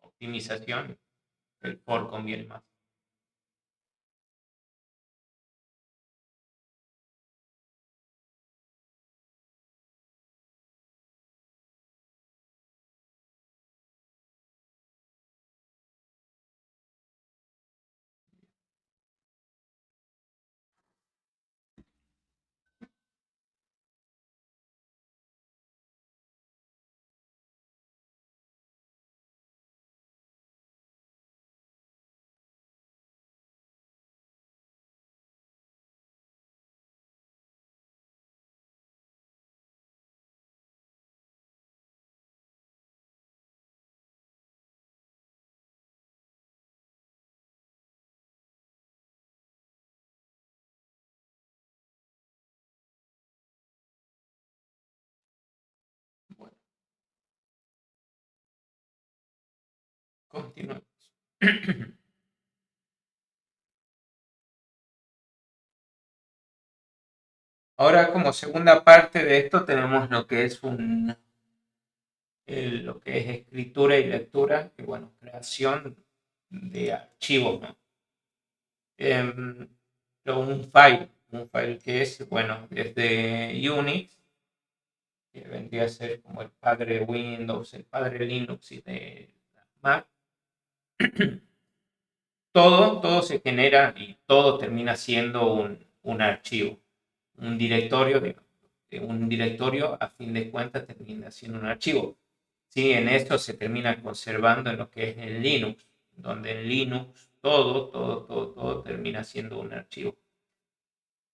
optimización, el for conviene más. Bueno, continuemos. Ahora, como segunda parte de esto, tenemos lo que es lo que es escritura y lectura, y bueno, creación de archivos, ¿no? Un file que es, bueno, desde Unix, que vendría a ser como el padre de Windows, el padre de Linux y de Mac. Todo se genera y todo termina siendo un archivo, un directorio, un directorio a fin de cuentas termina siendo un archivo. Sí, en esto se termina conservando en lo que es en Linux, donde en Linux todo termina siendo un archivo.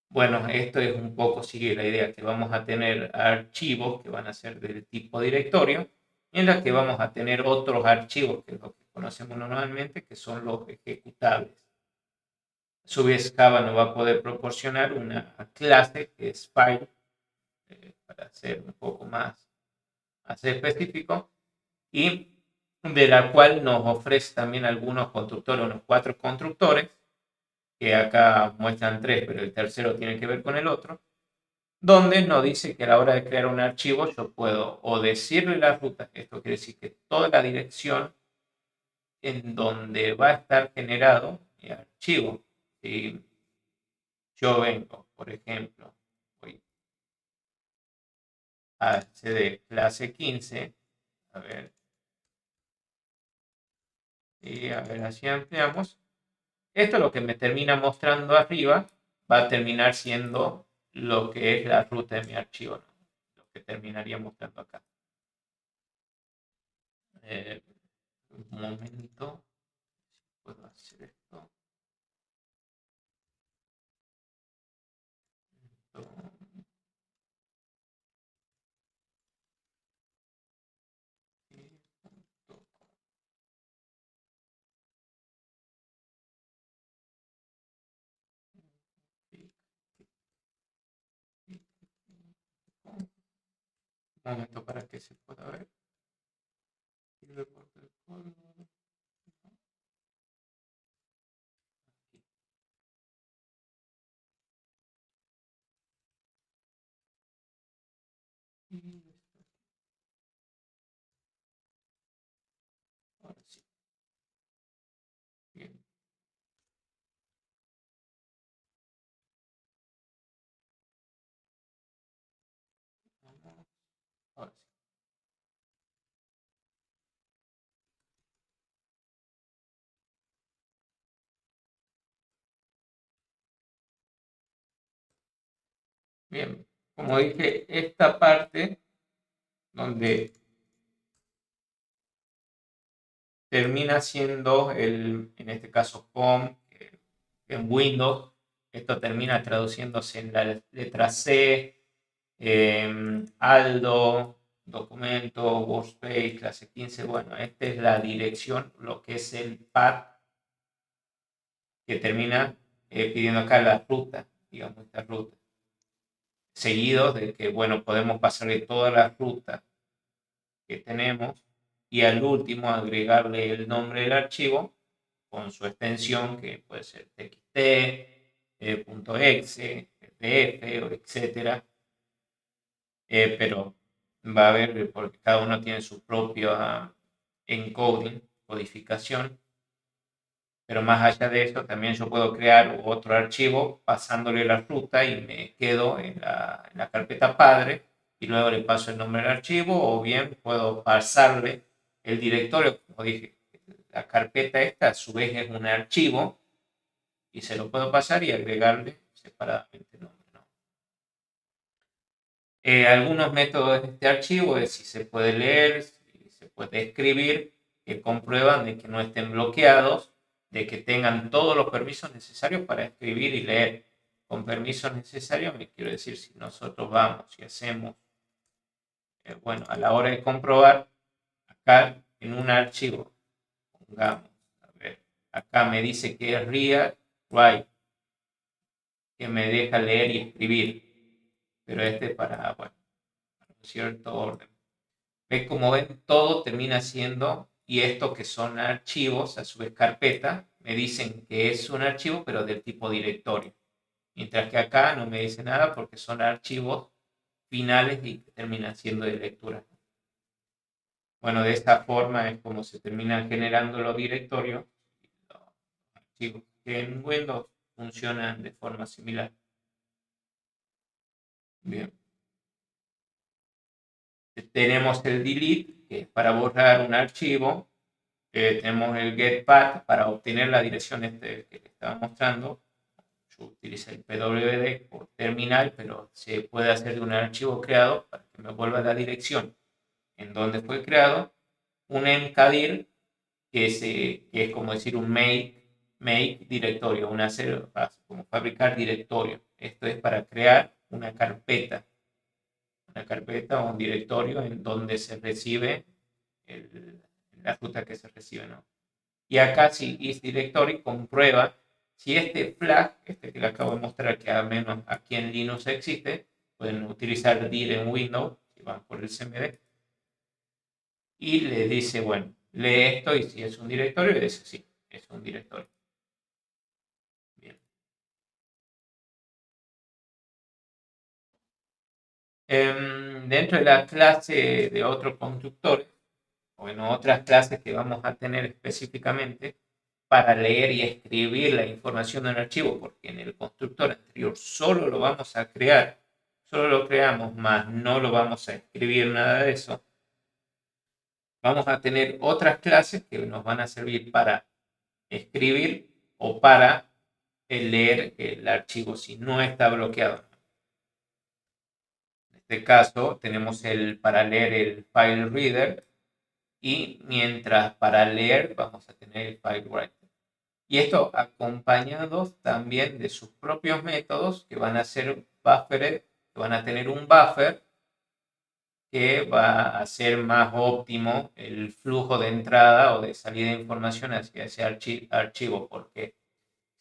Bueno, esto es un poco, sigue la idea que vamos a tener archivos que van a ser del tipo directorio, en la que vamos a tener otros archivos, que es lo que conocemos normalmente, que son los ejecutables. A su vez, Java nos va a poder proporcionar una clase que es file, para ser un poco más específico, y de la cual nos ofrece también algunos constructores, unos 4 constructores, que acá muestran 3, pero el tercero tiene que ver con el otro, donde nos dice que a la hora de crear un archivo yo puedo o decirle la ruta, esto quiere decir que toda la dirección en donde va a estar generado mi archivo. Si yo vengo, por ejemplo, voy a cd clase 15, a ver, y a ver, así ampliamos. Esto lo que me termina mostrando arriba va a terminar siendo lo que es la ruta de mi archivo, ¿no? Lo que terminaría mostrando acá. Un momento, puedo hacer esto. Un momento para que se pueda ver. Ahora sí. Bien. Ahora sí. Bien. Como dije, esta parte donde termina siendo en este caso home, que en Windows esto termina traduciéndose en la letra C, Aldo, documento, workspace, clase 15. Bueno, esta es la dirección, lo que es el path que termina pidiendo acá la ruta, digamos, esta ruta. Seguido de que, bueno, podemos pasarle todas las rutas que tenemos y al último agregarle el nombre del archivo con su extensión, que puede ser txt, .exe, pdf, etcétera. Pero va a haber, porque cada uno tiene su propio encoding, codificación. Pero más allá de eso, también yo puedo crear otro archivo pasándole la ruta y me quedo en la carpeta padre y luego le paso el nombre del archivo, o bien puedo pasarle el directorio, como dije, la carpeta esta a su vez es un archivo y se lo puedo pasar y agregarle separadamente el nombre, ¿no? Algunos métodos de este archivo es si se puede leer, si se puede escribir, que comprueban de que no estén bloqueados, de que tengan todos los permisos necesarios para escribir y leer. Con permisos necesarios me quiero decir, si nosotros vamos y hacemos, bueno, a la hora de comprobar, acá en un archivo, pongamos, a ver, acá me dice que es read, write, que me deja leer y escribir, pero este para, bueno, para un cierto orden. ¿Ves? Como ven, todo termina siendo, y esto que son archivos, a su vez carpeta, me dicen que es un archivo, pero del tipo directorio. Mientras que acá no me dice nada porque son archivos finales y que terminan siendo de lectura. Bueno, de esta forma es como se terminan generando los directorios, los archivos que en Windows funcionan de forma similar. Bien. Tenemos el delete, que es para borrar un archivo. Tenemos el getPath para obtener la dirección que les estaba mostrando. Yo utilizo el pwd por terminal, pero se puede hacer de un archivo creado para que me vuelva la dirección en donde fue creado. Un mkdir, que es como decir un make directorio, un hacer, como fabricar directorio. Esto es para crear una carpeta o un directorio en donde se recibe la ruta que se recibe, ¿no? Y acá si isDirectory comprueba si este flag, este que le acabo de mostrar, que al menos aquí en Linux existe, pueden utilizar dir en Windows, si van por el cmd, y le dice, bueno, lee esto y si es un directorio, le dice sí, es un directorio. Bien. Dentro de la clase de otros constructores, bueno, otras clases que vamos a tener específicamente para leer y escribir la información del archivo, porque en el constructor anterior solo lo vamos a crear, solo lo creamos, más no lo vamos a escribir nada de eso. Vamos a tener otras clases que nos van a servir para escribir o para leer el archivo si no está bloqueado. En este caso tenemos para leer el file reader, y mientras para leer vamos a tener el file writer. Y esto acompañado también de sus propios métodos que van a ser buffered, que van a tener un buffer que va a hacer más óptimo el flujo de entrada o de salida de información hacia ese archivo, porque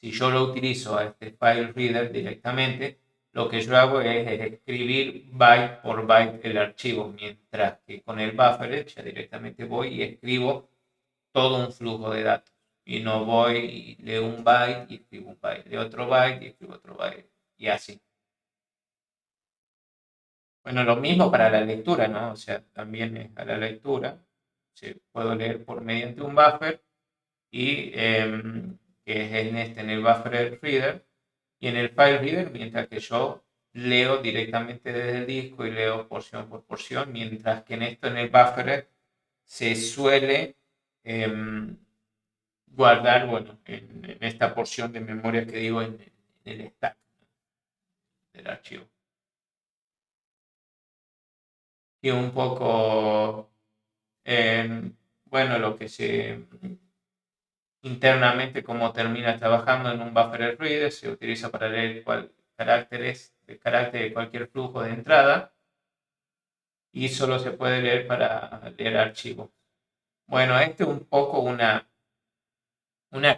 si yo lo utilizo a este file reader directamente, lo que yo hago es escribir byte por byte el archivo, mientras que con el buffer ya directamente voy y escribo todo un flujo de datos. Y no voy y leo un byte y escribo un byte, leo otro byte y escribo otro byte, y así. Bueno, lo mismo para la lectura, ¿no? O sea, también es a la lectura. Puedo leer por mediante un buffer y que es en el buffer reader, y en el file reader, mientras que yo leo directamente desde el disco y leo porción por porción, mientras que en el buffer se suele guardar, bueno, en esta porción de memoria que digo en el stack del archivo. Y un poco, bueno, lo que internamente cómo termina trabajando en un buffer reader. Se utiliza para leer caracteres de cualquier flujo de entrada y solo se puede leer para leer archivos. Bueno, esto es un poco una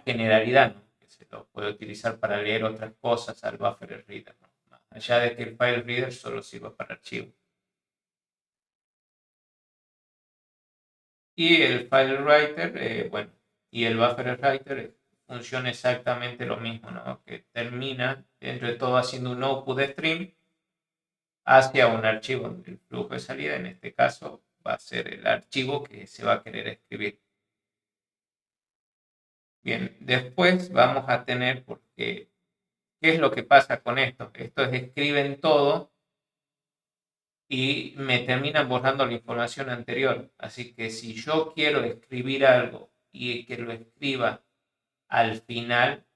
generalidad, ¿no? Que se lo puede utilizar para leer otras cosas al buffer reader, ¿no? Más allá de que el file reader solo sirva para archivos. Y el file writer, bueno, y el buffer writer funciona exactamente lo mismo, ¿no? Que termina, dentro de todo, haciendo un output de stream hacia un archivo del flujo de salida. En este caso va a ser el archivo que se va a querer escribir. Bien, después vamos a tener, porque, ¿qué es lo que pasa con esto? Esto es escriben todo y me terminan borrando la información anterior. Así que si yo quiero escribir algo y que lo escriba al final,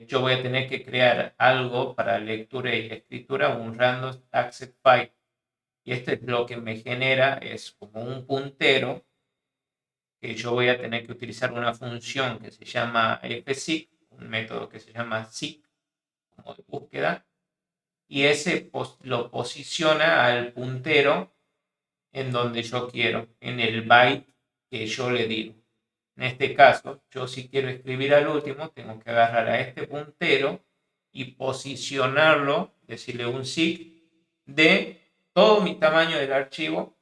yo voy a tener que crear algo para lectura y escritura, un random access file. Y esto es lo que me genera, es como un puntero que yo voy a tener que utilizar una función que se llama fseek, un método que se llama seek, como de búsqueda, y ese lo posiciona al puntero en donde yo quiero, en el byte que yo le digo. En este caso, yo si quiero escribir al último, tengo que agarrar a este puntero y posicionarlo, decirle un seek de todo mi tamaño del archivo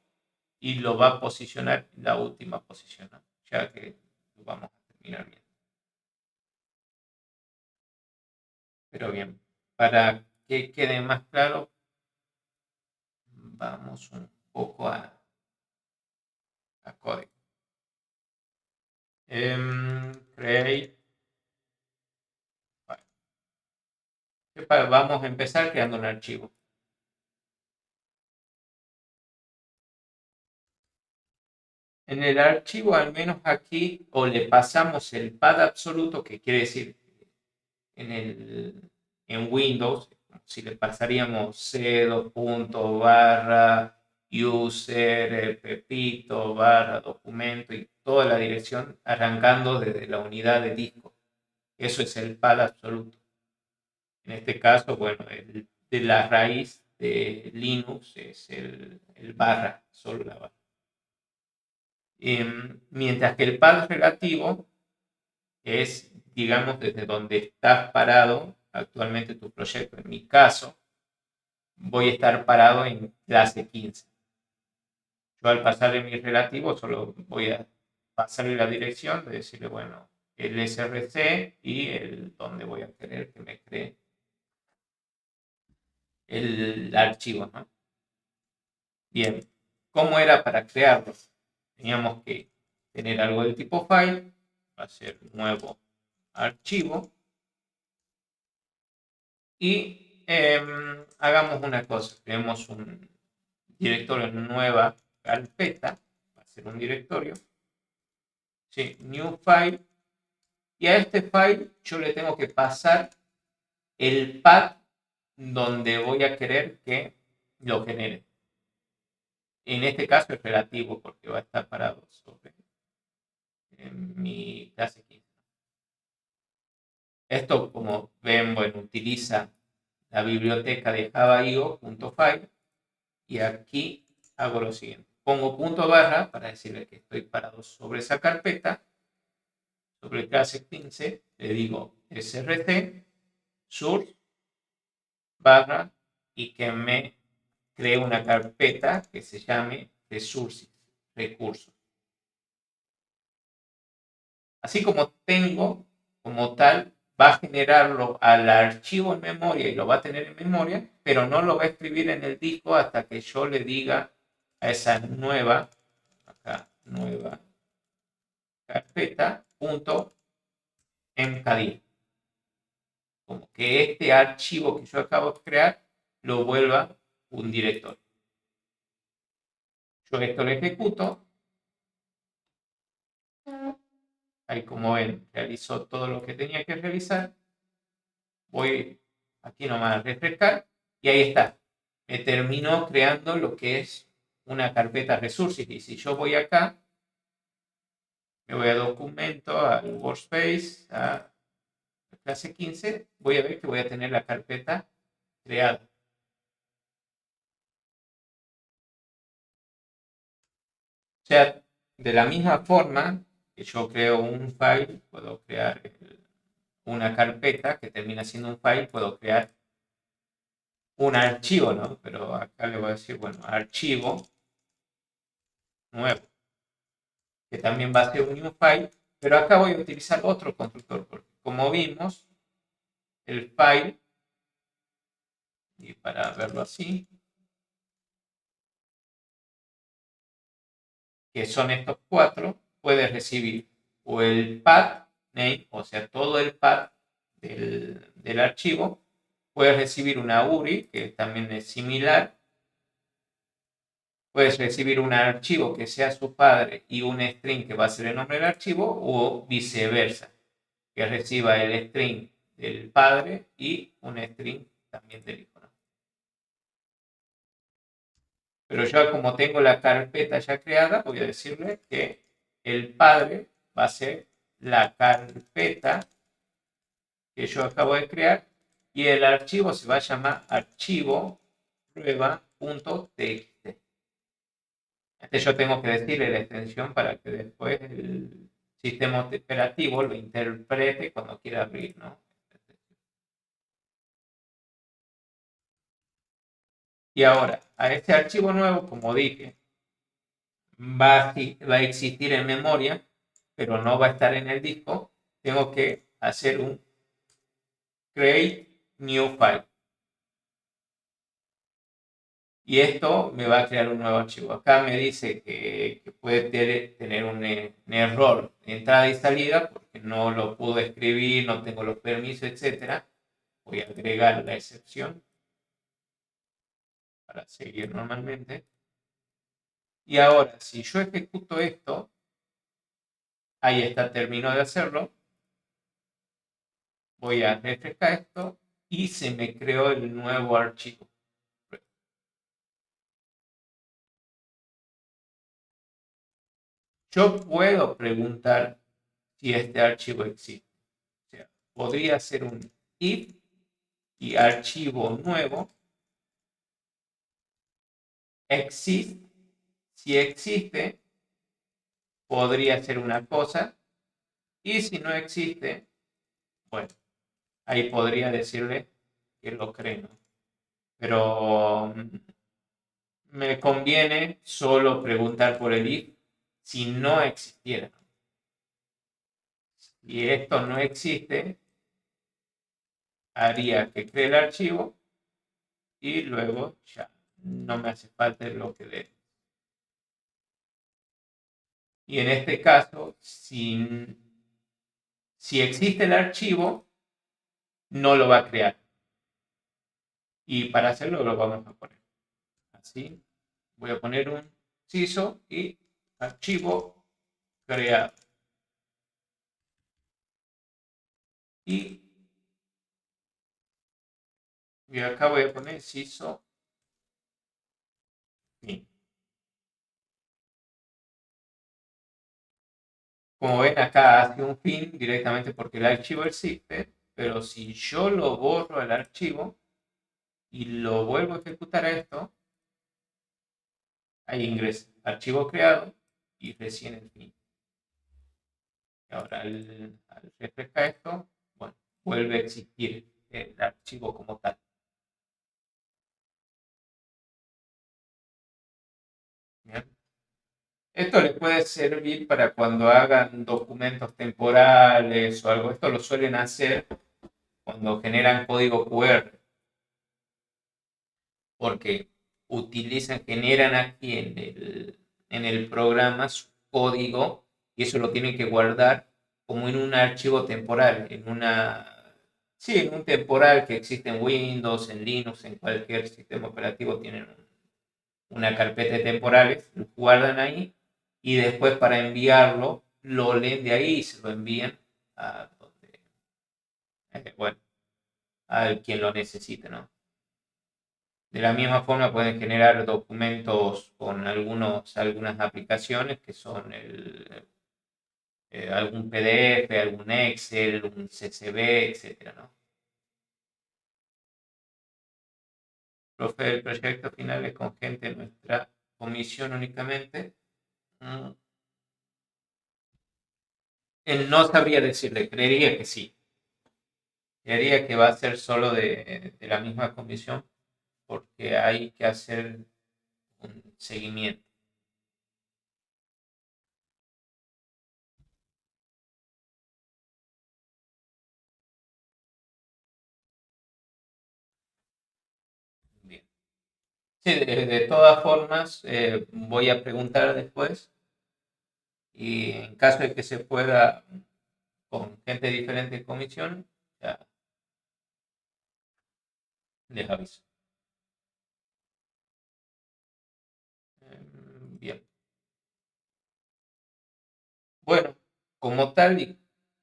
y lo va a posicionar en la última posición, ¿no? Ya que lo vamos a terminar viendo. Pero bien, para que quede más claro, vamos un poco a código. Create. Vamos a empezar creando un archivo. En el archivo, al menos aquí, o le pasamos el path absoluto, que quiere decir en Windows, si le pasaríamos c:/user pepito documento y toda la dirección arrancando desde la unidad de disco. Eso es el path absoluto. En este caso, bueno, de la raíz de Linux es el barra, solo la barra. Mientras que el path relativo es, digamos, desde donde estás parado actualmente tu proyecto. En mi caso, voy a estar parado en clase 15. Yo al pasarle mi relativo solo voy a pasarle la dirección, de decirle, bueno, el src y el donde voy a querer que me cree el archivo, ¿no? Bien, ¿cómo era para crearlo? Teníamos que tener algo del tipo file, hacer nuevo archivo y hagamos una cosa, creemos un directorio en nueva carpeta, va a ser un directorio, ¿sí? New file, y a este file yo le tengo que pasar el path donde voy a querer que lo genere. En este caso es relativo porque va a estar parado sobre mi clase 15. Esto, como ven, bueno, utiliza la biblioteca de java.io.file y aquí hago lo siguiente. Pongo punto barra para decirle que estoy parado sobre esa carpeta, sobre clase 15, le digo src, source, barra y que me cree una carpeta que se llame resources, recursos. Así como tengo, como tal, va a generarlo al archivo en memoria y lo va a tener en memoria, pero no lo va a escribir en el disco hasta que yo le diga a esa nueva, acá, nueva carpeta, punto mkdir. Como que este archivo que yo acabo de crear lo vuelva un directorio. Yo esto lo ejecuto. Ahí, como ven, realizó todo lo que tenía que realizar. Voy aquí nomás a refrescar y ahí está. Me terminó creando lo que es una carpeta resources. Y si yo voy acá Me voy a documento, al workspace, a clase 15. Voy a ver que voy a tener la carpeta creada. O sea, de la misma forma que yo creo un file, puedo crear una carpeta que termina siendo un file, puedo crear un archivo, ¿no? Pero acá le voy a decir, bueno, archivo nuevo, que también va a ser un new file, pero acá voy a utilizar otro constructor, porque como vimos, el file, y para verlo así, que son estos 4, puedes recibir o el path name, o sea, todo el path del archivo, puedes recibir una URI, que también es similar, puedes recibir un archivo que sea su padre y un string que va a ser el nombre del archivo, o viceversa, que reciba el string del padre y un string también del hijo, ¿no? Pero yo, como tengo la carpeta ya creada, voy a decirle que el padre va a ser la carpeta que yo acabo de crear y el archivo se va a llamar archivo prueba.txt. Yo tengo que decirle la extensión para que después el sistema operativo lo interprete cuando quiera abrir, ¿no? Y ahora, a este archivo nuevo, como dije, va a existir en memoria, pero no va a estar en el disco. Tengo que hacer un create new file. Y esto me va a crear un nuevo archivo. Acá me dice que puede tener un error de entrada y salida porque no lo pude escribir, no tengo los permisos, etc. Voy a agregar la excepción para seguir normalmente. Y ahora, si yo ejecuto esto, ahí está, termino de hacerlo. Voy a refrescar esto y se me creó el nuevo archivo. Yo puedo preguntar si este archivo existe. O sea, podría ser un if y archivo nuevo existe. Si existe, podría ser una cosa. Y si no existe, bueno, ahí podría decirle que lo cree, ¿no? Pero me conviene solo preguntar por el if si no existiera. Si esto no existe, haría que cree el archivo y luego ya no me hace falta el bloque de. Y en este caso, si existe el archivo, no lo va a crear. Y para hacerlo lo vamos a poner así. Voy a poner un CISO y archivo creado. Y acá voy a poner CISO fin. Como ven, acá hace un fin directamente porque el archivo existe, pero si yo lo borro el archivo y lo vuelvo a ejecutar a esto, ahí ingresa archivo creado y recién el fin. Ahora al refrescar esto, bueno, vuelve a existir el archivo como tal. ¿Bien? Esto les puede servir para cuando hagan documentos temporales o algo. Esto lo suelen hacer cuando generan código QR. Porque generan aquí en el programa su código y eso lo tienen que guardar como en un archivo temporal, en un temporal que existe en Windows, en Linux, en cualquier sistema operativo tienen una carpeta de temporales, lo guardan ahí y después para enviarlo lo leen de ahí y se lo envían a donde, a quien lo necesite, ¿no? De la misma forma pueden generar documentos con algunas aplicaciones que son algún PDF, algún Excel, un CSV, etcétera, ¿no? Profe, el proyecto final es con gente de nuestra comisión únicamente. Él no sabría decirle, creería que sí. Creería que va a ser solo de la misma comisión porque hay que hacer un seguimiento. Bien. Sí, de todas formas, voy a preguntar después y en caso de que se pueda con gente diferente de comisión, ya les aviso. Bien. Bueno, como tal,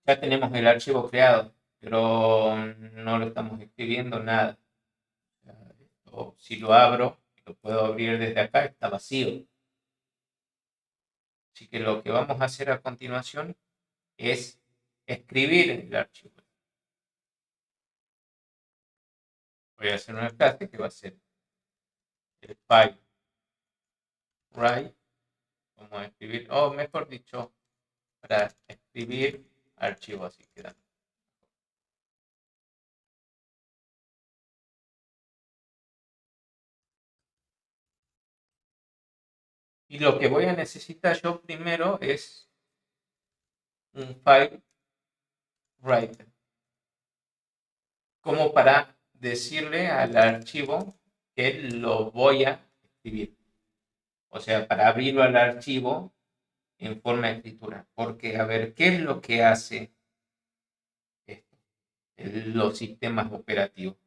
ya tenemos el archivo creado, pero no lo estamos escribiendo nada. O si lo abro, lo puedo abrir desde acá, está vacío. Así que lo que vamos a hacer a continuación es escribir el archivo. Voy a hacer una clase que va a ser el file write, como escribir, o mejor dicho, para escribir archivo, así queda. Y lo que voy a necesitar yo primero es un file writer, como para decirle al archivo que lo voy a escribir. O sea, para abrirlo al archivo en forma de escritura. Porque, a ver, ¿qué es lo que hace esto? Los sistemas operativos.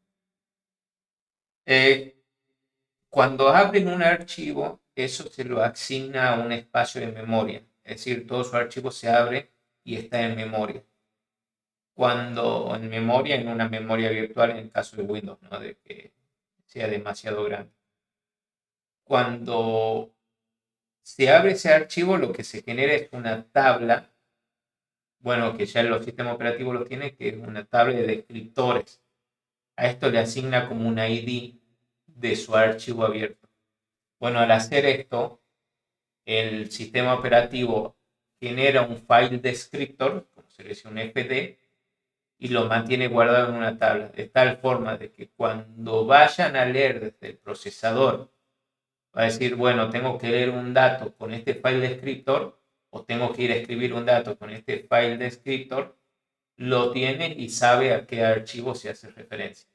Cuando abren un archivo, eso se lo asigna a un espacio de memoria. Es decir, todo su archivo se abre y está en memoria. Cuando en memoria, en una memoria virtual en el caso de Windows, ¿no? De que sea demasiado grande. Cuando se abre ese archivo, lo que se genera es una tabla, bueno, que ya los sistemas operativos lo tienen, que es una tabla de descriptores. A esto le asigna como un ID de su archivo abierto. Bueno, al hacer esto, el sistema operativo genera un file descriptor, como se le dice un FD, y lo mantiene guardado en una tabla, de tal forma de que cuando vayan a leer desde el procesador, va a decir, bueno, tengo que leer un dato con este file descriptor, o tengo que ir a escribir un dato con este file descriptor, lo tiene y sabe a qué archivo se hace referencia.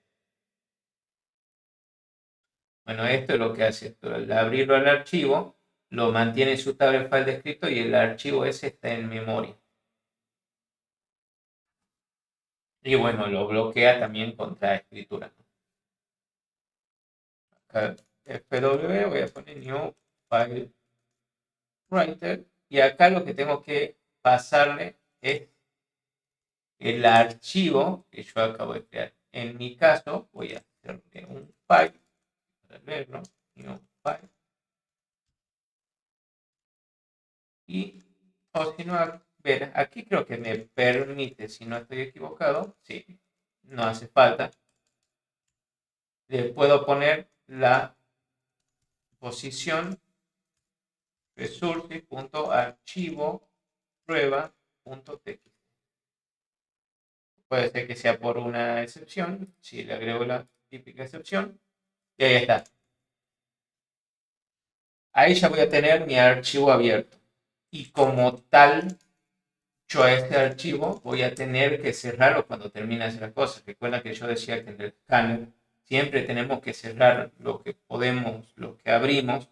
Bueno, esto es lo que hace esto. Al abrirlo al archivo, lo mantiene en su tabla de file descriptor y el archivo ese está en memoria. Y bueno, lo bloquea también contra escritura. Acá FW, voy a poner new file writer. Y acá lo que tengo que pasarle es el archivo que yo acabo de crear. En mi caso, voy a hacerle un file para verlo. New file. Y, o si no, ver, aquí creo que me permite, si no estoy equivocado, sí, no hace falta. Le puedo poner la posición resource.archivo prueba.txt. Puede ser que sea por una excepción, si le agrego la típica excepción, y ahí está. Ahí ya voy a tener mi archivo abierto. Y como tal, yo a este archivo voy a tener que cerrarlo cuando termine de hacer las cosas. Recuerda que yo decía que en el escáner siempre tenemos que cerrar lo que podemos, lo que abrimos.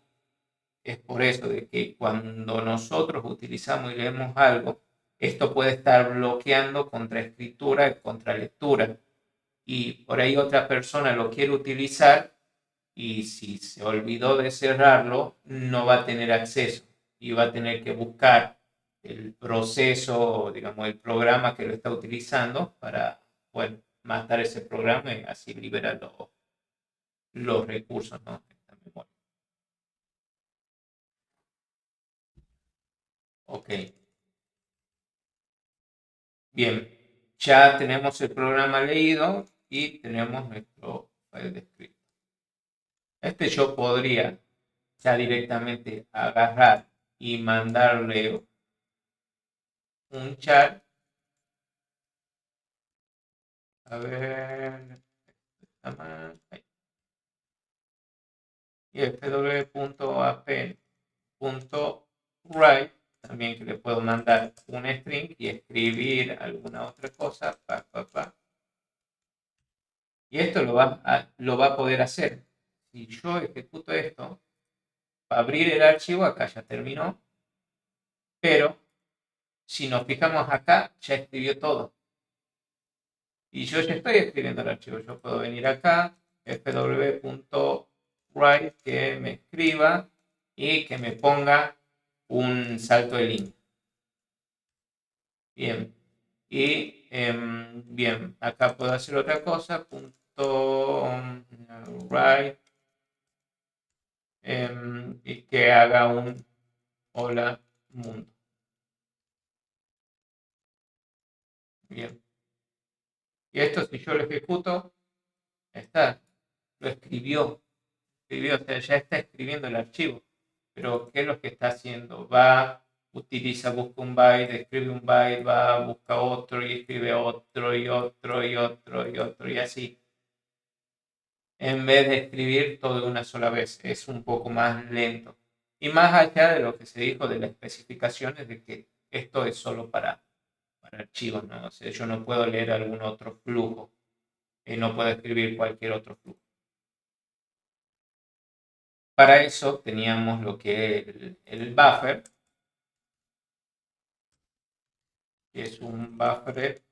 Es por eso de que cuando nosotros utilizamos y leemos algo, esto puede estar bloqueando contra escritura y contra lectura. Y por ahí otra persona lo quiere utilizar y si se olvidó de cerrarlo, no va a tener acceso y va a tener que buscar el proceso, digamos, el programa que lo está utilizando para, bueno, matar ese programa y así liberar los recursos, ¿no? Ok. Bien, ya tenemos el programa leído y tenemos nuestro file descrito. Yo podría ya directamente agarrar y mandarle un chat. A ver, ahí. Y fw.app.write también, que le puedo mandar un string y escribir alguna otra cosa. Y esto lo va a poder hacer. Si yo ejecuto esto, va a abrir el archivo, acá ya terminó, pero si nos fijamos acá, ya escribió todo. Y yo ya estoy escribiendo el archivo. Yo puedo venir acá, fw.write, que me escriba y que me ponga un salto de línea. Bien. Y bien, acá puedo hacer otra cosa, .write, y que haga un hola mundo. Bien. Y esto, si yo lo ejecuto, está, lo escribió, o sea, ya está escribiendo el archivo. Pero ¿qué es lo que está haciendo? Busca un byte, escribe un byte, busca otro y escribe otro y otro y otro y otro y así. En vez de escribir todo de una sola vez, es un poco más lento. Y más allá de lo que se dijo de las especificaciones de que esto es solo para archivos, ¿no? O sea, yo no puedo leer algún otro flujo, no puedo escribir cualquier otro flujo. Para eso teníamos lo que es el buffer, que es un buffer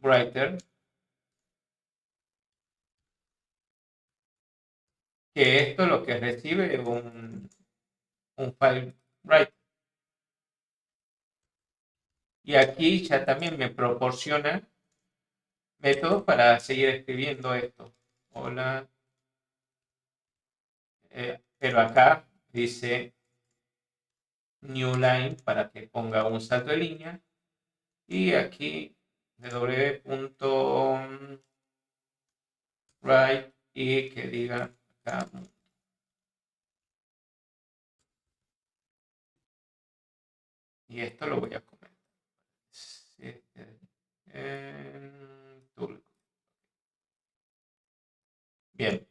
writer, que esto lo que recibe es un file writer. Y aquí ya también me proporciona métodos para seguir escribiendo esto. Hola. Pero acá dice new line para que ponga un salto de línea. Y aquí w.write y que diga acá. Y esto lo voy a comentar. Bien.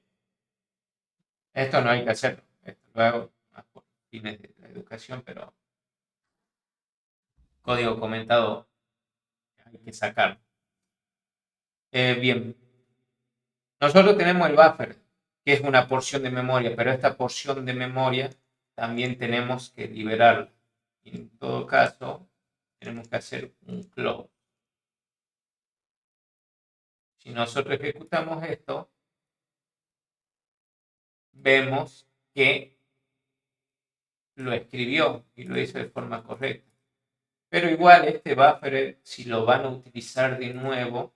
Esto no hay que hacerlo. Esto lo hago más por fines de la educación, pero código comentado hay que sacarlo. Bien. Nosotros tenemos el buffer, que es una porción de memoria, pero esta porción de memoria también tenemos que liberarla. Y en todo caso, tenemos que hacer un close. Si nosotros ejecutamos esto, vemos que lo escribió y lo hizo de forma correcta. Pero igual este buffer, si lo van a utilizar de nuevo,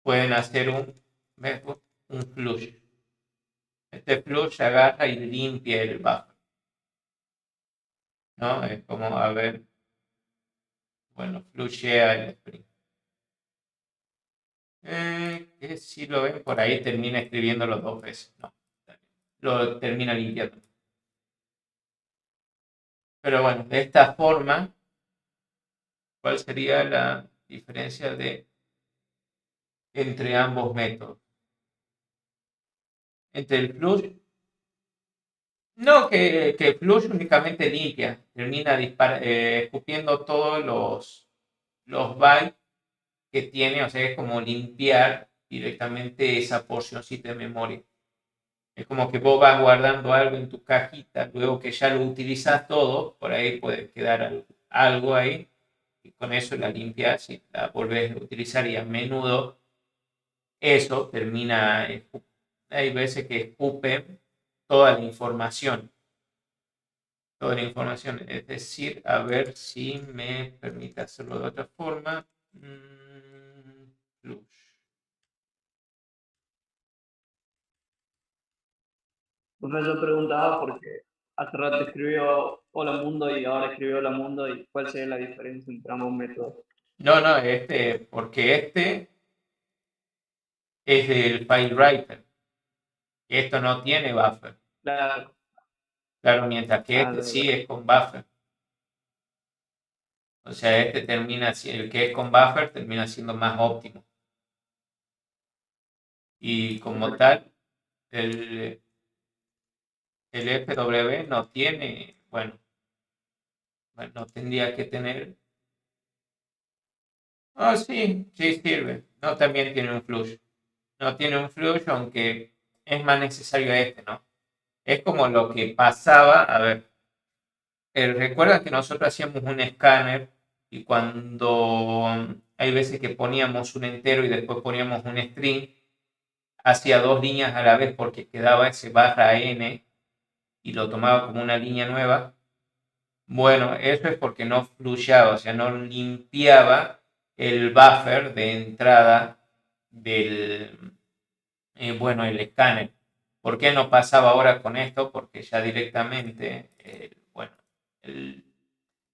pueden hacer un flush. Este flush agarra y limpia el buffer, ¿no? Es como, a ver, bueno, flushea el sprint. Que si lo ven por ahí termina escribiéndolo 2 veces, no, lo termina limpiando. Pero bueno, de esta forma, ¿cuál sería la diferencia entre ambos métodos? Entre el flush, no, que flush únicamente limpia, termina escupiendo todos los bytes que tiene, o sea, es como limpiar directamente esa porcioncita de memoria. Es como que vos vas guardando algo en tu cajita, luego que ya lo utilizas todo, por ahí puede quedar algo ahí, y con eso la limpias y la volvés a utilizar, y a menudo eso termina, hay veces que escupe toda la información. Toda la información, es decir, a ver si me permite hacerlo de otra forma. Flush. Profesor, preguntaba porque hace rato escribió Hola Mundo y ahora escribió Hola Mundo, y cuál sería la diferencia entre ambos métodos. No, porque es del file writer. Esto no tiene buffer. Claro, Claro, mientras que este sí es con buffer. O sea, el que es con buffer termina siendo más óptimo. Y como tal, el FW no tiene, bueno, no tendría que tener. Ah, sí, sí sirve. No, también tiene un flush. No tiene un flush, aunque es más necesario ¿no? Es como lo que pasaba, a ver, recuerda que nosotros hacíamos un escáner y cuando hay veces que poníamos un entero y después poníamos un string, hacía dos líneas a la vez porque quedaba ese barra n y lo tomaba como una línea nueva. Bueno, eso es porque no flushaba, o sea, no limpiaba el buffer de entrada del, el escáner. ¿Por qué no pasaba ahora con esto? Porque ya directamente,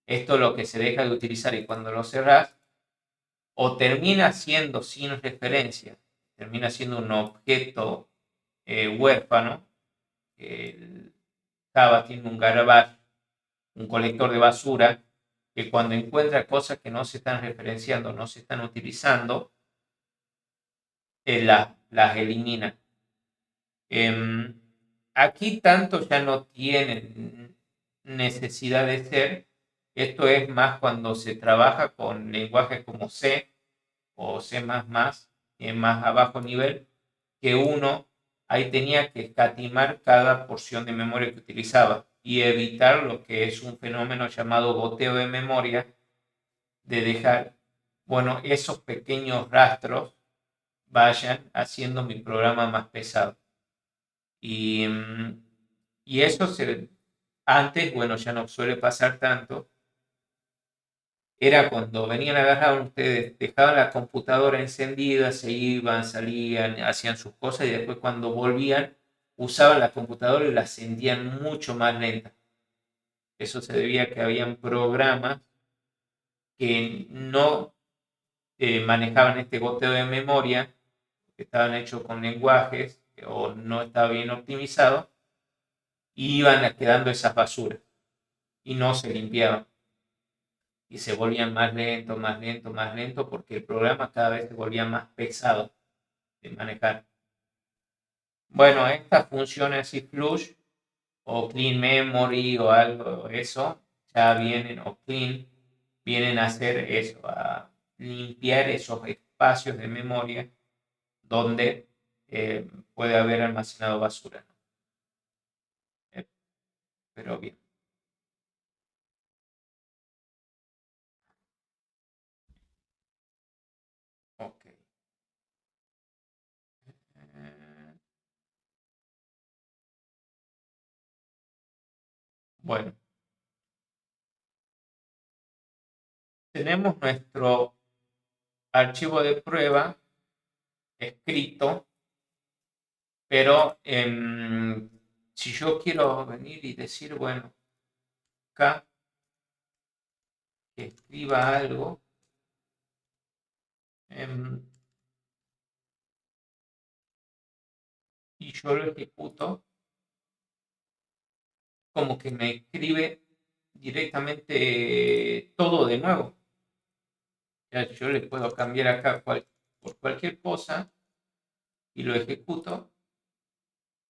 esto es lo que se deja de utilizar y cuando lo cerrás, o termina siendo sin referencia, termina siendo un objeto huérfano. El Java tiene un garbage, un colector de basura, que cuando encuentra cosas que no se están referenciando, no se están utilizando, las elimina. Aquí tanto ya no tienen necesidad de ser. Esto es más cuando se trabaja con lenguajes como C o C++, en más a bajo nivel, que uno ahí tenía que escatimar cada porción de memoria que utilizaba y evitar lo que es un fenómeno llamado goteo de memoria, de dejar, esos pequeños rastros vayan haciendo mi programa más pesado. Y, y eso antes, ya no suele pasar tanto. Era cuando venían a agarrar ustedes, dejaban la computadora encendida, se iban, salían, hacían sus cosas y después cuando volvían usaban la computadora y la encendían mucho más lenta. Eso se debía a que habían programas que no manejaban este goteo de memoria, que estaban hechos con lenguajes o no estaba bien optimizado, y iban quedando esas basuras y no se limpiaban. Y se volvían más lento, más lento, más lento, porque el programa cada vez se volvía más pesado de manejar. Bueno, estas funciones así flush o clean memory o algo de eso, ya vienen, o clean, vienen a hacer eso, a limpiar esos espacios de memoria donde puede haber almacenado basura. Pero bien. Ok. Bueno. Tenemos nuestro archivo de prueba escrito, pero si yo quiero venir y decir, acá que escriba algo, y yo lo ejecuto, como que me escribe directamente todo de nuevo. Ya yo le puedo cambiar acá por cualquier cosa y lo ejecuto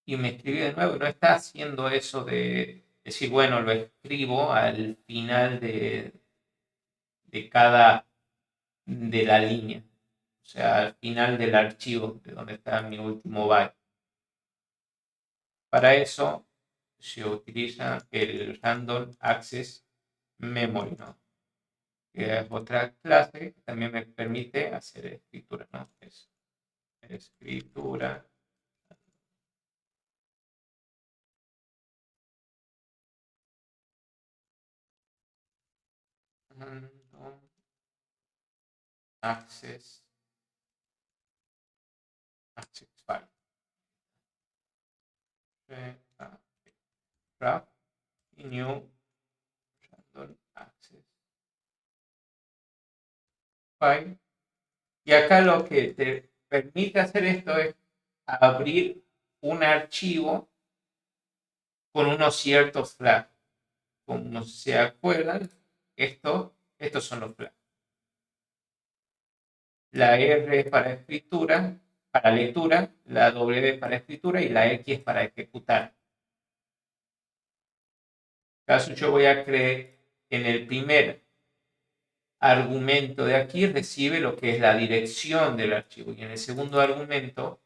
y me escribe de nuevo. No está haciendo eso de decir, lo escribo al final de cada de la línea, o sea, al final del archivo de donde está mi último byte. Para eso se utiliza el Random Access Memory, ¿no? Que es otra clase que también me permite hacer escritura, ¿no? Es escritura. Random Access File. y new random access file. Y acá lo que te permite hacer esto es abrir un archivo con unos ciertos flags. Como se acuerdan, estos son los flags. La R es para escritura, para lectura, la W para escritura y la X para ejecutar. En caso yo voy a creer en el primer argumento de aquí recibe lo que es la dirección del archivo y en el segundo argumento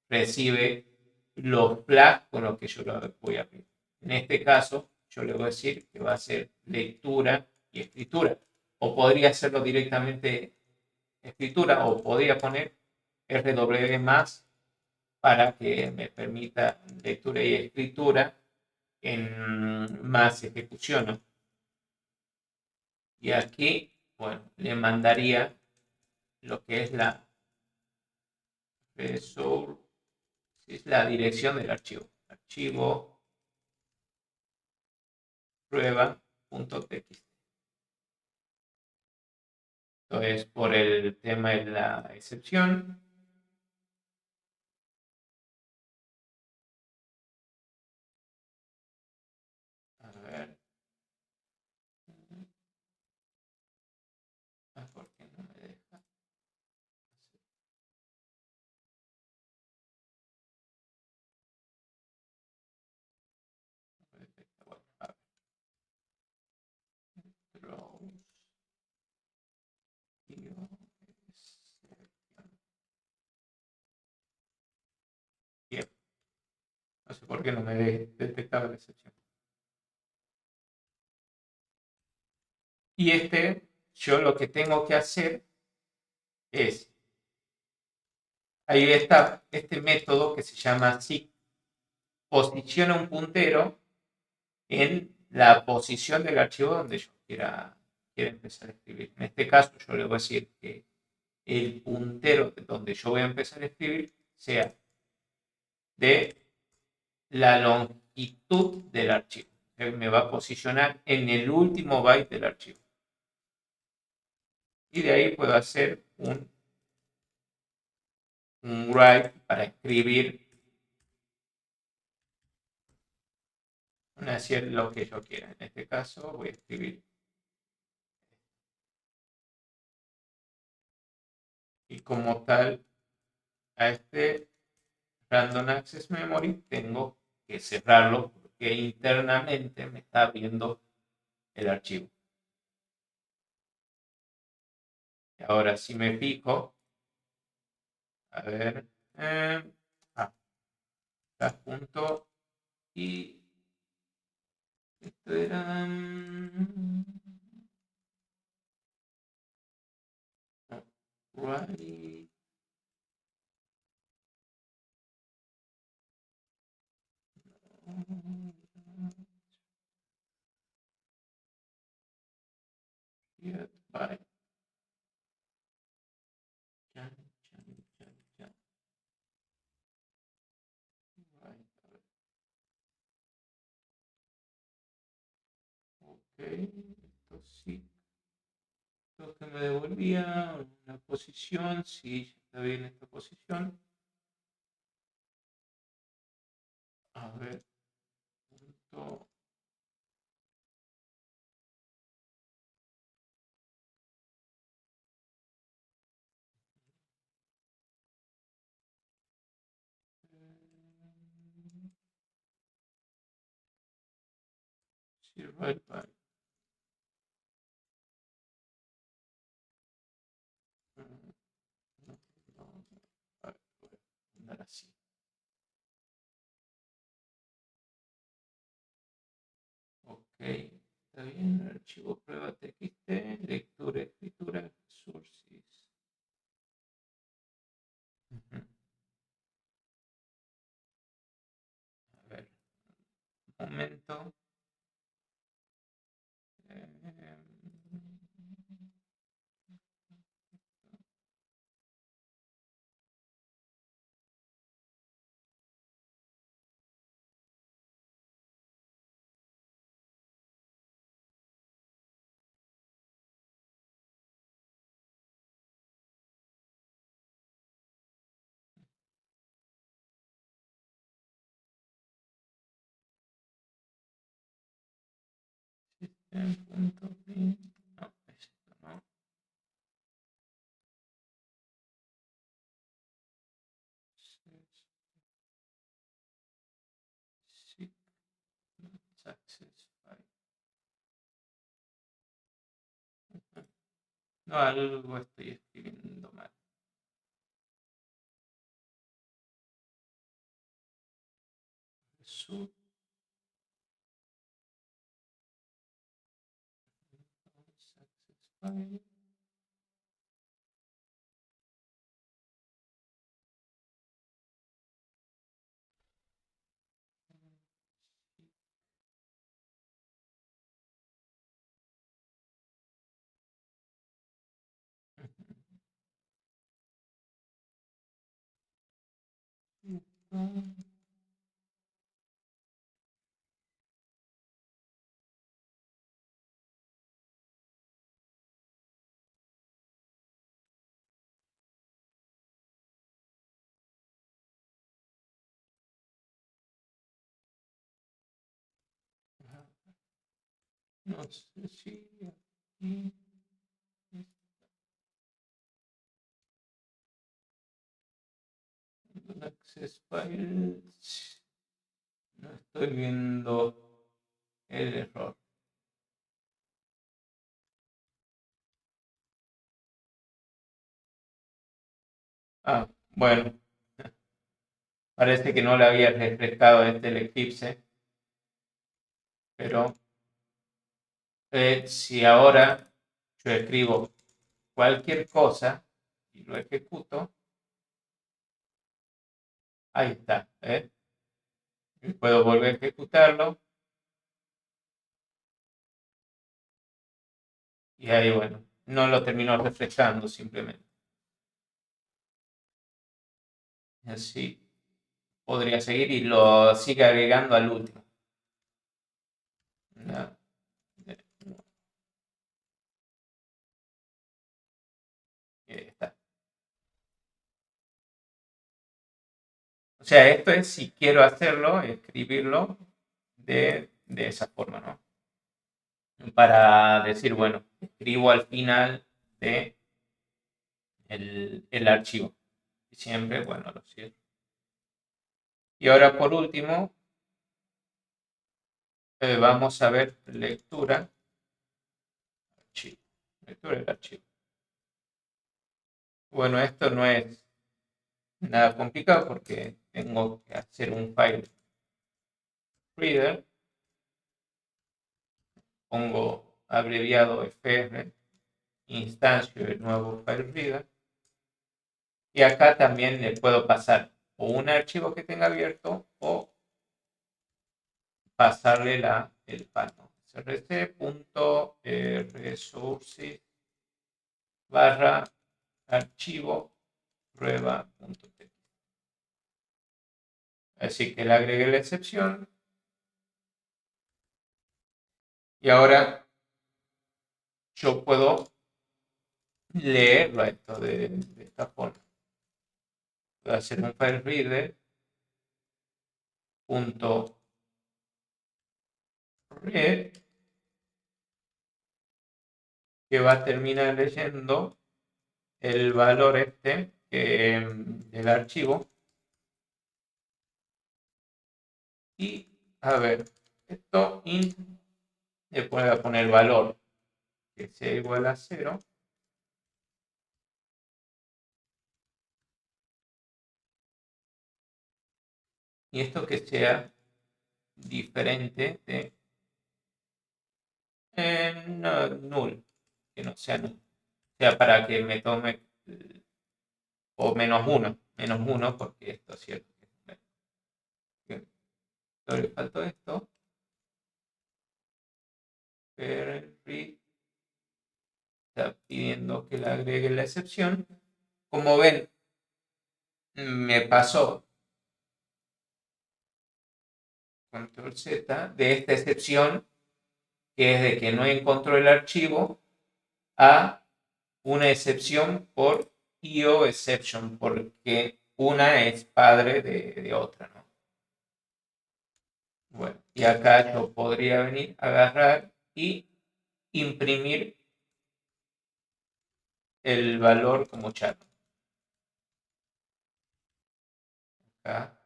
recibe los flags con los que yo lo voy a abrir. En este caso yo le voy a decir que va a ser lectura y escritura, o podría hacerlo directamente escritura, o podría poner RW más para que me permita lectura y escritura en más ejecución, ¿no? Y aquí, bueno, le mandaría lo que es la resource, es la dirección del archivo. Archivo prueba.txt. Entonces, por el tema de la excepción, a ver, ¿por qué no me deja? Bueno, a ver. Rows. Bien. No sé por qué no me detectaba la excepción. Y yo lo que tengo que hacer es, ahí está este método que se llama seek, posiciona un puntero en la posición del archivo donde yo quiera empezar a escribir. En este caso yo le voy a decir que el puntero donde yo voy a empezar a escribir sea de la longitud del archivo. Me va a posicionar en el último byte del archivo. Y de ahí puedo hacer un write para escribir lo que yo quiera. En este caso voy a escribir. Y como tal, a este Random Access Memory tengo que cerrarlo porque internamente me está abriendo el archivo. Y ahora si me fijo, a ver, punto y esto era right. By. Ok, esto sí. Esto que me devolvía una posición, sí, está bien esta posición. A ver, punto. Sí, right by. A ver, voy a poner así. Ok, está bien. Archivo prueba txt, lectura, escritura, sources. A ver, un momento. exception.print. No, esto no. Sí, success file. No, algo estoy escribiendo mal. Result. Success file. No sé si aquí. Access files. No estoy viendo el error. Ah, bueno. Parece que no le había refrescado el Eclipse. Pero si ahora yo escribo cualquier cosa y lo ejecuto, ahí está. Y puedo volver a ejecutarlo. Y ahí, bueno, no lo termino refrescando simplemente. Así podría seguir y lo sigue agregando al último. No. Y ahí está. O sea, esto es si quiero hacerlo, escribirlo de esa forma, ¿no? Para decir, bueno, escribo al final de el archivo. Y siempre, bueno, lo cierro. Y ahora por último, vamos a ver lectura. Archivo. Lectura del archivo. Bueno, esto no es nada complicado porque tengo que hacer un file reader. Pongo abreviado FR, instancio el nuevo file reader. Y acá también le puedo pasar o un archivo que tenga abierto o pasarle el path, ¿no? src.resources barra archivo prueba.txt. Así que le agregué la excepción. Y ahora yo puedo leerlo esto de esta forma. Voy a hacer un file reader punto read que va a terminar leyendo el valor del archivo. Y a ver, esto int le puedo poner valor que sea igual a 0. Y esto que sea diferente de null, que no sea null. O sea, para que me tome o menos 1 porque esto es cierto. Le faltó esto. Está pidiendo que le agregue la excepción. Como ven, me pasó control Z de esta excepción, que es de que no encontró el archivo, a una excepción por IO exception, porque una es padre de otra, ¿no? Bueno, y acá yo podría venir, agarrar y imprimir el valor como chat. Acá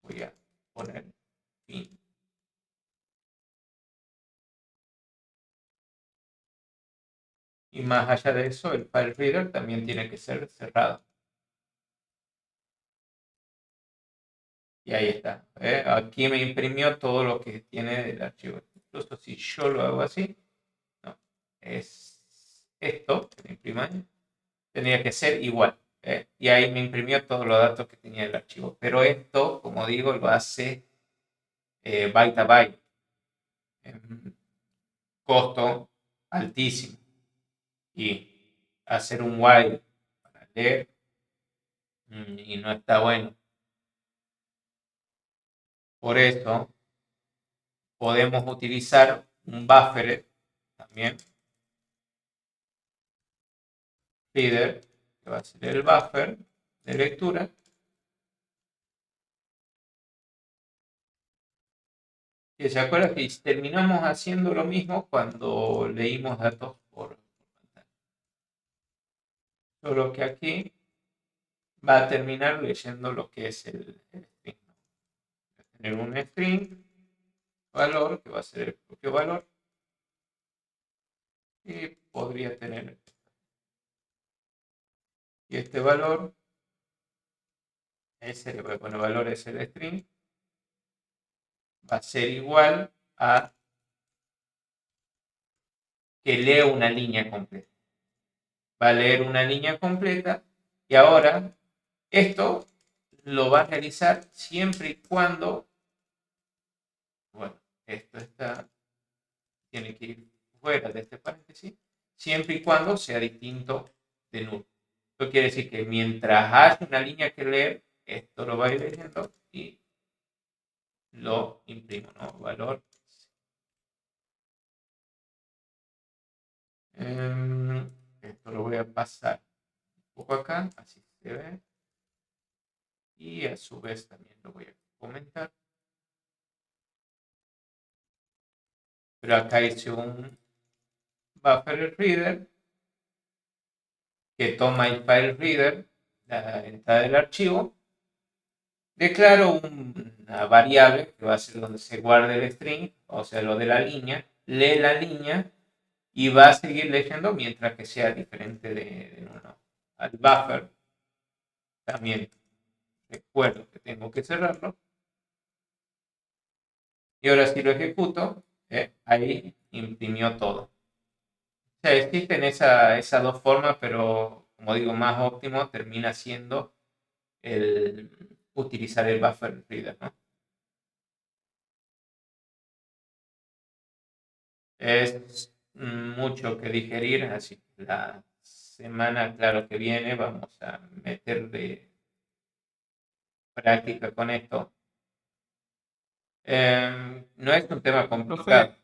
voy a poner fin. Y más allá de eso, el file reader también tiene que ser cerrado. Y ahí está. Aquí me imprimió todo lo que tiene del archivo. Incluso si yo lo hago así, no, es esto que me imprima ahí, tendría que ser igual. Y ahí me imprimió todos los datos que tenía el archivo. Pero esto, como digo, lo hace byte a byte. Costo altísimo. Y hacer un while para leer y no está bueno. Por eso podemos utilizar un buffer también. Reader, que va a ser el buffer de lectura. Que se acuerda que terminamos haciendo lo mismo cuando leímos datos por pantalla. Solo que aquí va a terminar leyendo lo que es el string. Va a tener un string valor, que va a ser el propio valor. Y podría tener. Y este valor, bueno, valor es el string, va a ser igual a que lee una línea completa. Va a leer una línea completa y ahora esto lo va a realizar siempre y cuando, bueno, esto tiene que ir fuera de este paréntesis, siempre y cuando sea distinto de null. Esto quiere decir que mientras haya una línea que leer, esto lo va a ir leyendo y lo imprimo, ¿no? Valor. Esto lo voy a pasar un poco acá, así se ve. Y a su vez también lo voy a comentar. Pero acá hice un buffer reader que toma el file reader, la entrada del archivo. Declaro una variable que va a ser donde se guarde el string, o sea, lo de la línea. Lee la línea y va a seguir leyendo mientras que sea diferente de uno. Al buffer también recuerdo que tengo que cerrarlo. Y ahora si lo ejecuto, ahí imprimió todo. O sea, existen esas dos formas, pero como digo, más óptimo termina siendo el utilizar el buffer reader, ¿no? Es mucho que digerir, así que la semana, claro, que viene vamos a meter de práctica con esto. No es un tema complicado,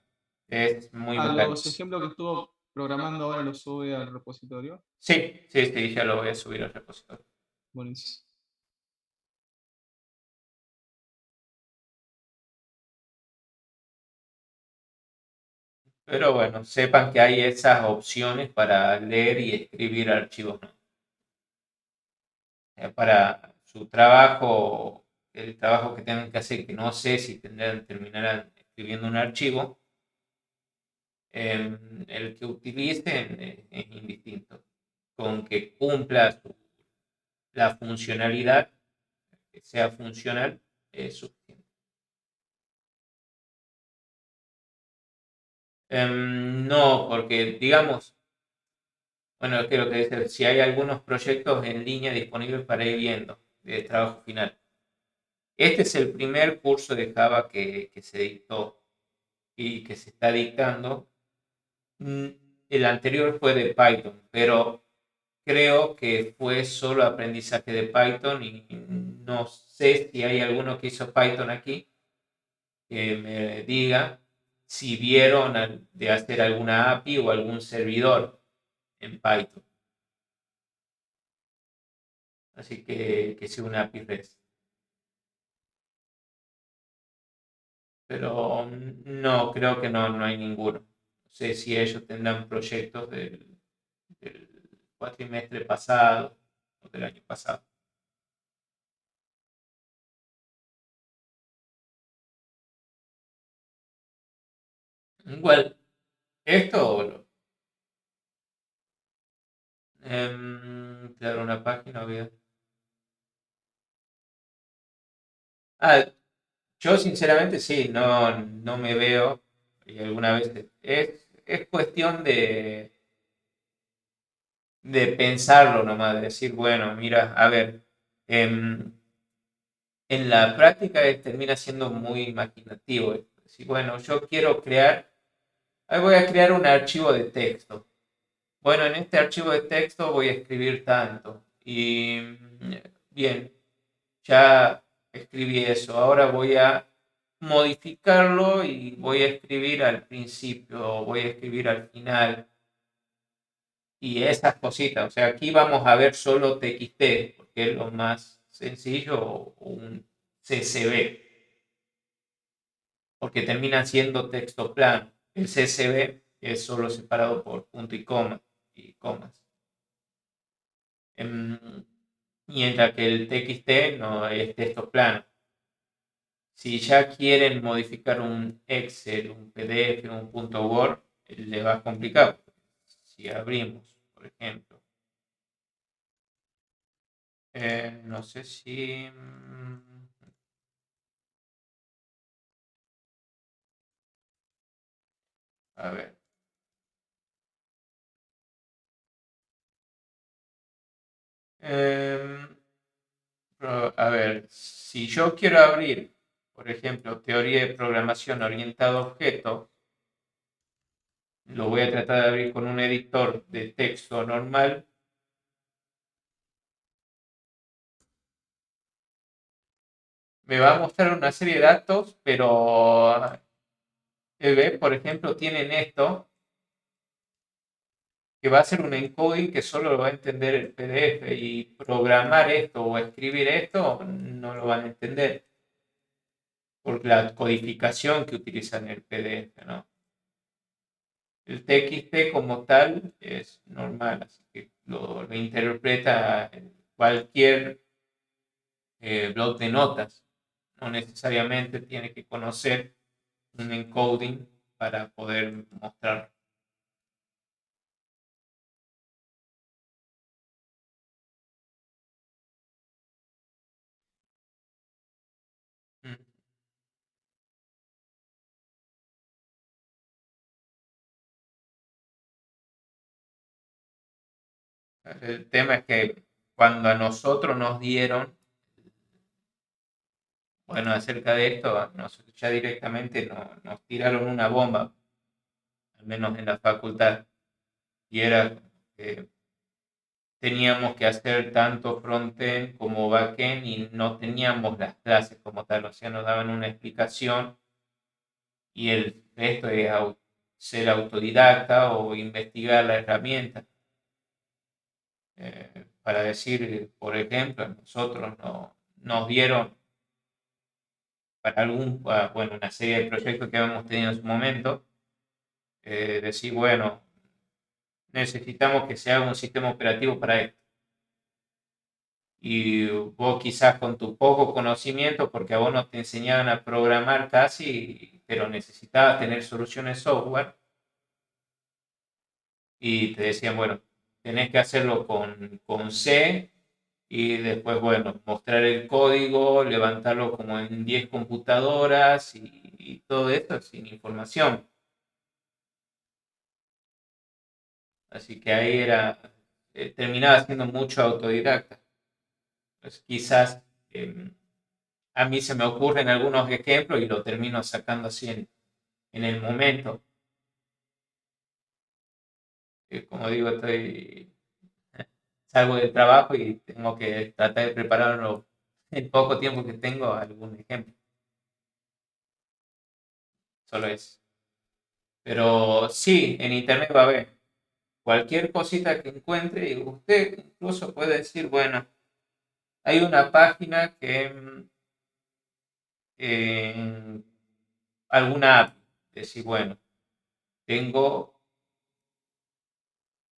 es muy A local. los ejemplos que estuvo programando ahora los sube al repositorio. Sí, ya lo voy a subir al repositorio. Buenísimo. Pero bueno, sepan que hay esas opciones para leer y escribir archivos, ¿no? Para su trabajo, el trabajo que tengan que hacer, que no sé si terminarán escribiendo un archivo, el que utilicen es indistinto. Con que cumpla la funcionalidad, que sea funcional, es suficiente. No, porque digamos, bueno, es que lo que dice, si hay algunos proyectos en línea disponibles para ir viendo de trabajo final. Este es el primer curso de Java que se dictó y que se está dictando. El anterior fue de Python, pero creo que fue solo aprendizaje de Python y no sé si hay alguno que hizo Python aquí que me diga si vieron de hacer alguna API o algún servidor en Python. Así que sea una API REST. pero no, creo que no hay ninguno. No sé si ellos tendrán proyectos del cuatrimestre pasado o del año pasado. Igual, esto, crear una página, video. Ah, yo sinceramente sí, no me veo, y alguna vez es cuestión de pensarlo nomás, de decir, bueno, mira, a ver, en la práctica termina siendo muy imaginativo. Si, bueno, yo quiero crear, ahí voy a crear un archivo de texto. Bueno, en este archivo de texto voy a escribir tanto. Y bien, ya escribí eso. Ahora voy a modificarlo y voy a escribir al principio, voy a escribir al final. Y esas cositas. O sea, aquí vamos a ver solo TXT, porque es lo más sencillo, o un CSV, porque termina siendo texto plano. El CSV es solo separado por punto y coma y comas. Mientras que el TXT no es texto plano. Si ya quieren modificar un Excel, un PDF, un punto Word, le va a complicar. Si abrimos, por ejemplo, no sé si... A ver. A ver, si yo quiero abrir, por ejemplo, teoría de programación orientada a objetos, lo voy a tratar de abrir con un editor de texto normal. Me va a mostrar una serie de datos, pero por ejemplo, tienen esto, que va a ser un encoding que solo lo va a entender el PDF, y programar esto o escribir esto no lo van a entender por la codificación que utilizan el PDF, ¿no? El TXT como tal es normal, así que lo interpreta cualquier blog de notas. No necesariamente tiene que conocer un encoding para poder mostrarlo. Mm. El tema es que cuando a nosotros nos dieron, bueno, acerca de esto, ya directamente nos tiraron una bomba, al menos en la facultad, y era que teníamos que hacer tanto frontend como backend y no teníamos las clases como tal, o sea, nos daban una explicación y el resto es ser autodidacta o investigar la herramienta. Para decir, por ejemplo, nosotros nos dieron para bueno, una serie de proyectos que habíamos tenido en su momento, decir, bueno, necesitamos que se haga un sistema operativo para esto. Y vos quizás con tu poco conocimiento, porque a vos no te enseñaban a programar casi, pero necesitabas tener soluciones software, y te decían, bueno, tenés que hacerlo con C, y después, bueno, mostrar el código, levantarlo como en 10 computadoras y todo esto sin información. Así que ahí terminaba siendo mucho autodidacta. Pues quizás a mí se me ocurren algunos ejemplos y lo termino sacando así en el momento. Como digo, salgo del trabajo y tengo que tratar de prepararlo en poco tiempo que tengo algún ejemplo. Solo es. Pero sí, en internet va a haber cualquier cosita que encuentre, y usted incluso puede decir, bueno, hay una página que alguna API. Decir, bueno,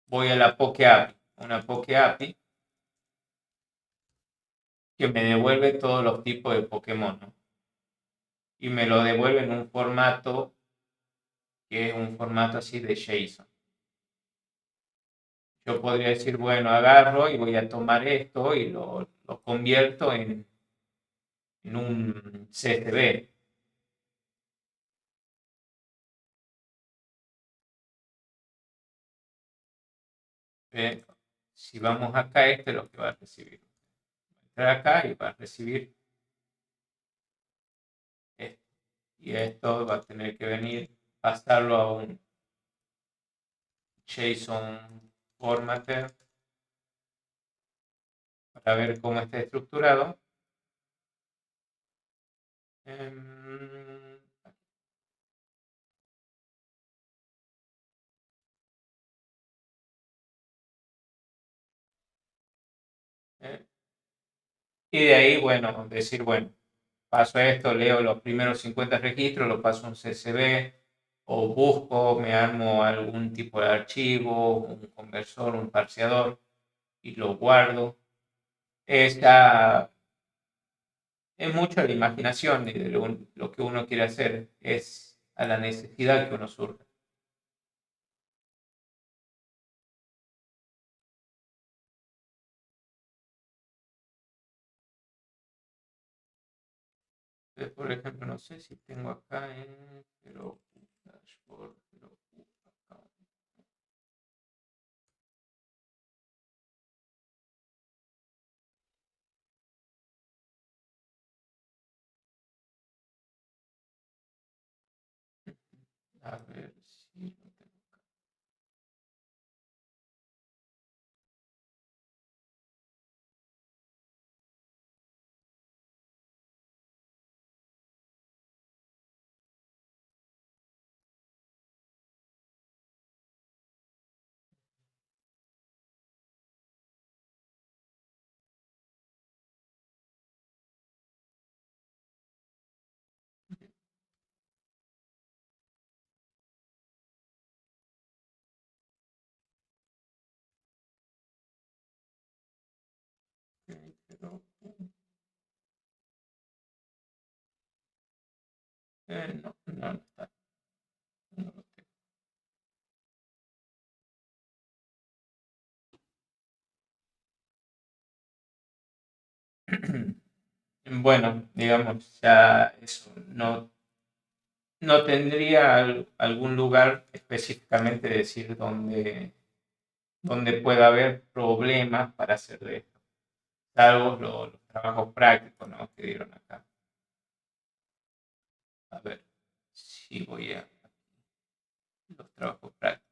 voy a la Poke API, una Poke API que me devuelve todos los tipos de Pokémon, ¿no? Y me lo devuelve en un formato que es un formato así de JSON. Yo podría decir, bueno, agarro y voy a tomar esto y lo convierto en un CSV. Si vamos acá, este es lo que va a recibir. Entrar acá y va a recibir esto. Y esto va a tener que venir, pasarlo a un JSON formatter para ver cómo está estructurado. Y de ahí, bueno, decir, bueno, paso esto, leo los primeros 50 registros, lo paso a un CSV o busco, me armo algún tipo de archivo, un conversor, un parseador y lo guardo. Esa es mucho la imaginación de lo que uno quiere hacer, es a la necesidad que uno surge. Entonces, por ejemplo, no sé si tengo acá en dashboard, acá. A ver si lo tengo acá. Ok, pero, no, no está. No lo tengo. Bueno, digamos, ya eso no tendría algún lugar específicamente decir donde pueda haber problemas para hacer de esto, salvo los trabajos prácticos, ¿no?, que dieron acá. A ver si voy a los trabajos prácticos.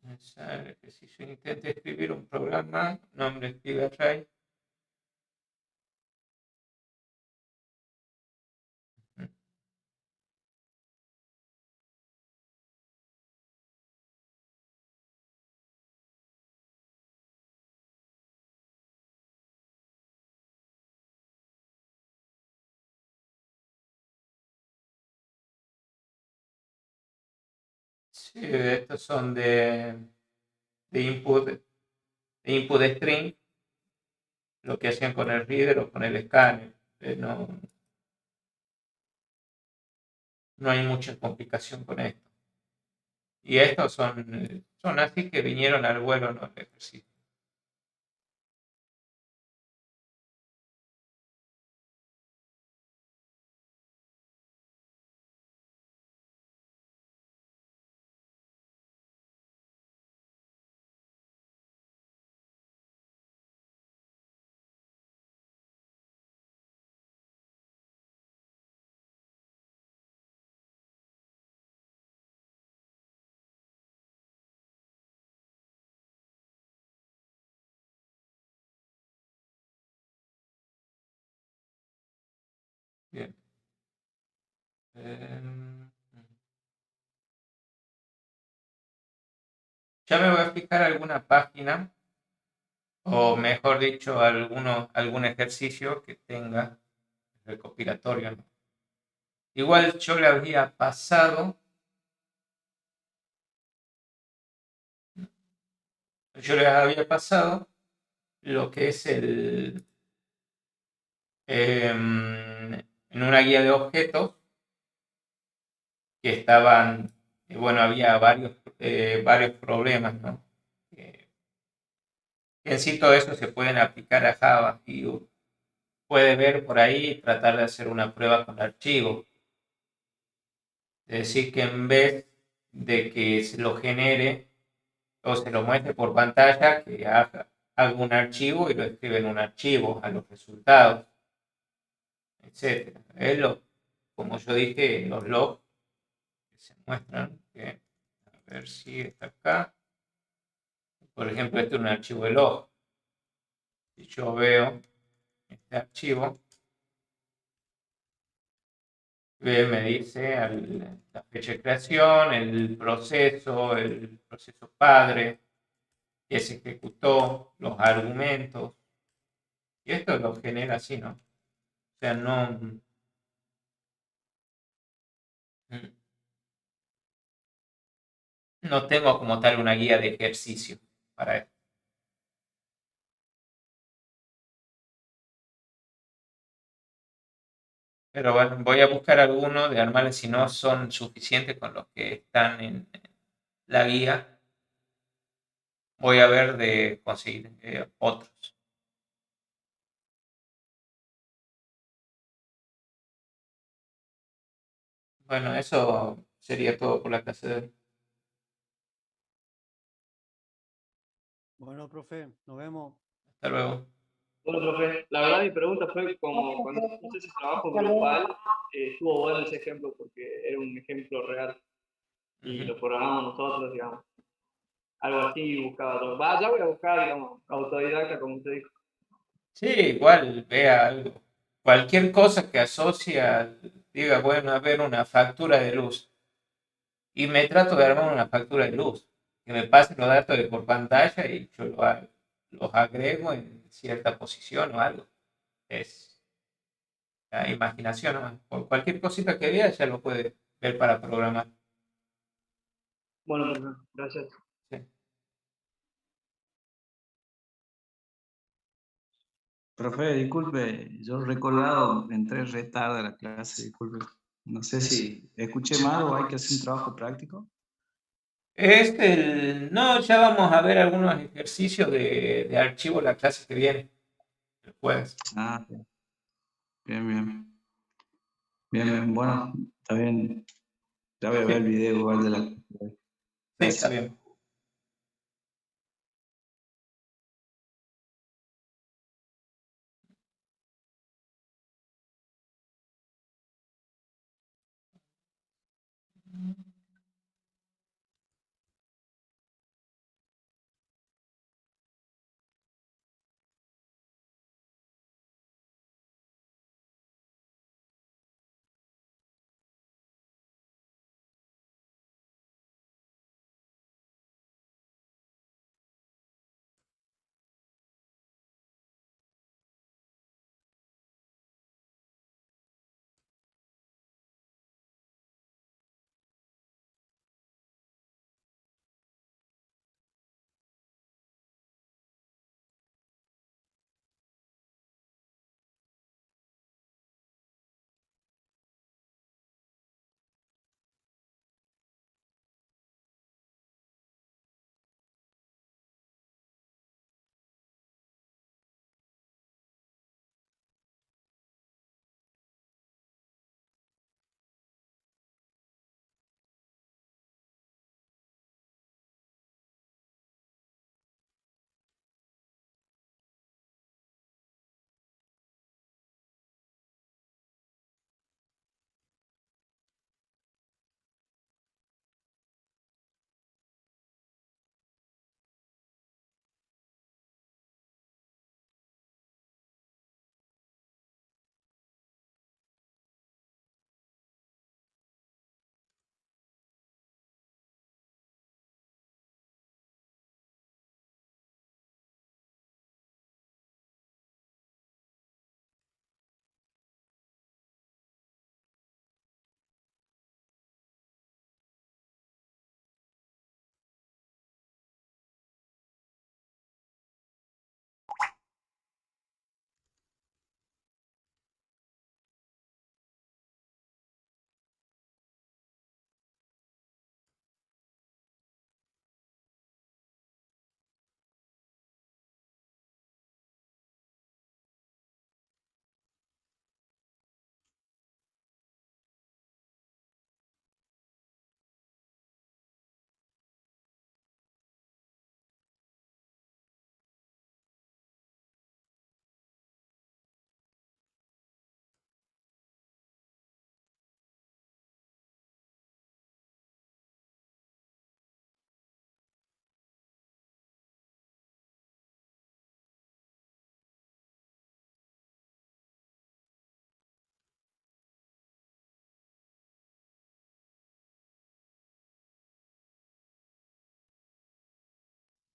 Pensar que si yo intento escribir un programa, nombre escribe array. Sí, estos son de input string, lo que hacían con el reader o con el scanner. No hay mucha complicación con esto. Y estos son así que vinieron al vuelo, no al ejercicio. Bien. Ya me voy a fijar alguna página, o mejor dicho, algún ejercicio que tenga recopilatorio, ¿no? Igual yo le había pasado, lo que es en una guía de objetos que estaban, bueno, había varios problemas, ¿no? En sí todo eso se pueden aplicar a Java y puede ver por ahí y tratar de hacer una prueba con archivo. Es decir, que en vez de que se lo genere o se lo muestre por pantalla, que haga un archivo y lo escribe en un archivo a los resultados, etcétera. Como yo dije, los logs que se muestran, a ver si está acá. Por ejemplo, este es un archivo de log. Si yo veo este archivo, me dice la fecha de creación, el proceso padre que se ejecutó, los argumentos, y esto lo genera así, ¿no? O sea, no tengo como tal una guía de ejercicio para esto. Pero bueno, voy a buscar algunos de armarles si no son suficientes con los que están en la guía. Voy a ver de conseguir otros. Bueno, eso sería todo por la clase de hoy. Bueno, profe, nos vemos. Hasta luego. Bueno, profe, la verdad mi pregunta fue como cuando hiciste ese trabajo grupal, estuvo bueno ese ejemplo porque era un ejemplo real y lo programamos nosotros, digamos. Algo así buscaba todo. Va, ya voy a buscar, digamos, autodidacta, como usted dijo. Sí, igual vea algo. Cualquier cosa que asocia, diga, bueno, a ver una factura de luz. Y me trato de armar una factura de luz. Que me pasen los datos de por pantalla y yo los agrego en cierta posición o algo. Es la imaginación nomás. Por cualquier cosita que vea ya lo puede ver para programar. Bueno, profe, gracias. Sí. Profe, disculpe, yo recordado, entré re tarde a la clase, disculpe. No sé si escuché mal o hay que hacer un trabajo práctico. No, ya vamos a ver algunos ejercicios de archivo la clase que viene, el jueves. Ah, bien, bien. Bien, bien, bueno, está bien. Ya voy a ver el video igual de la... Sí, está Gracias. bien.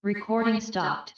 Recording stopped.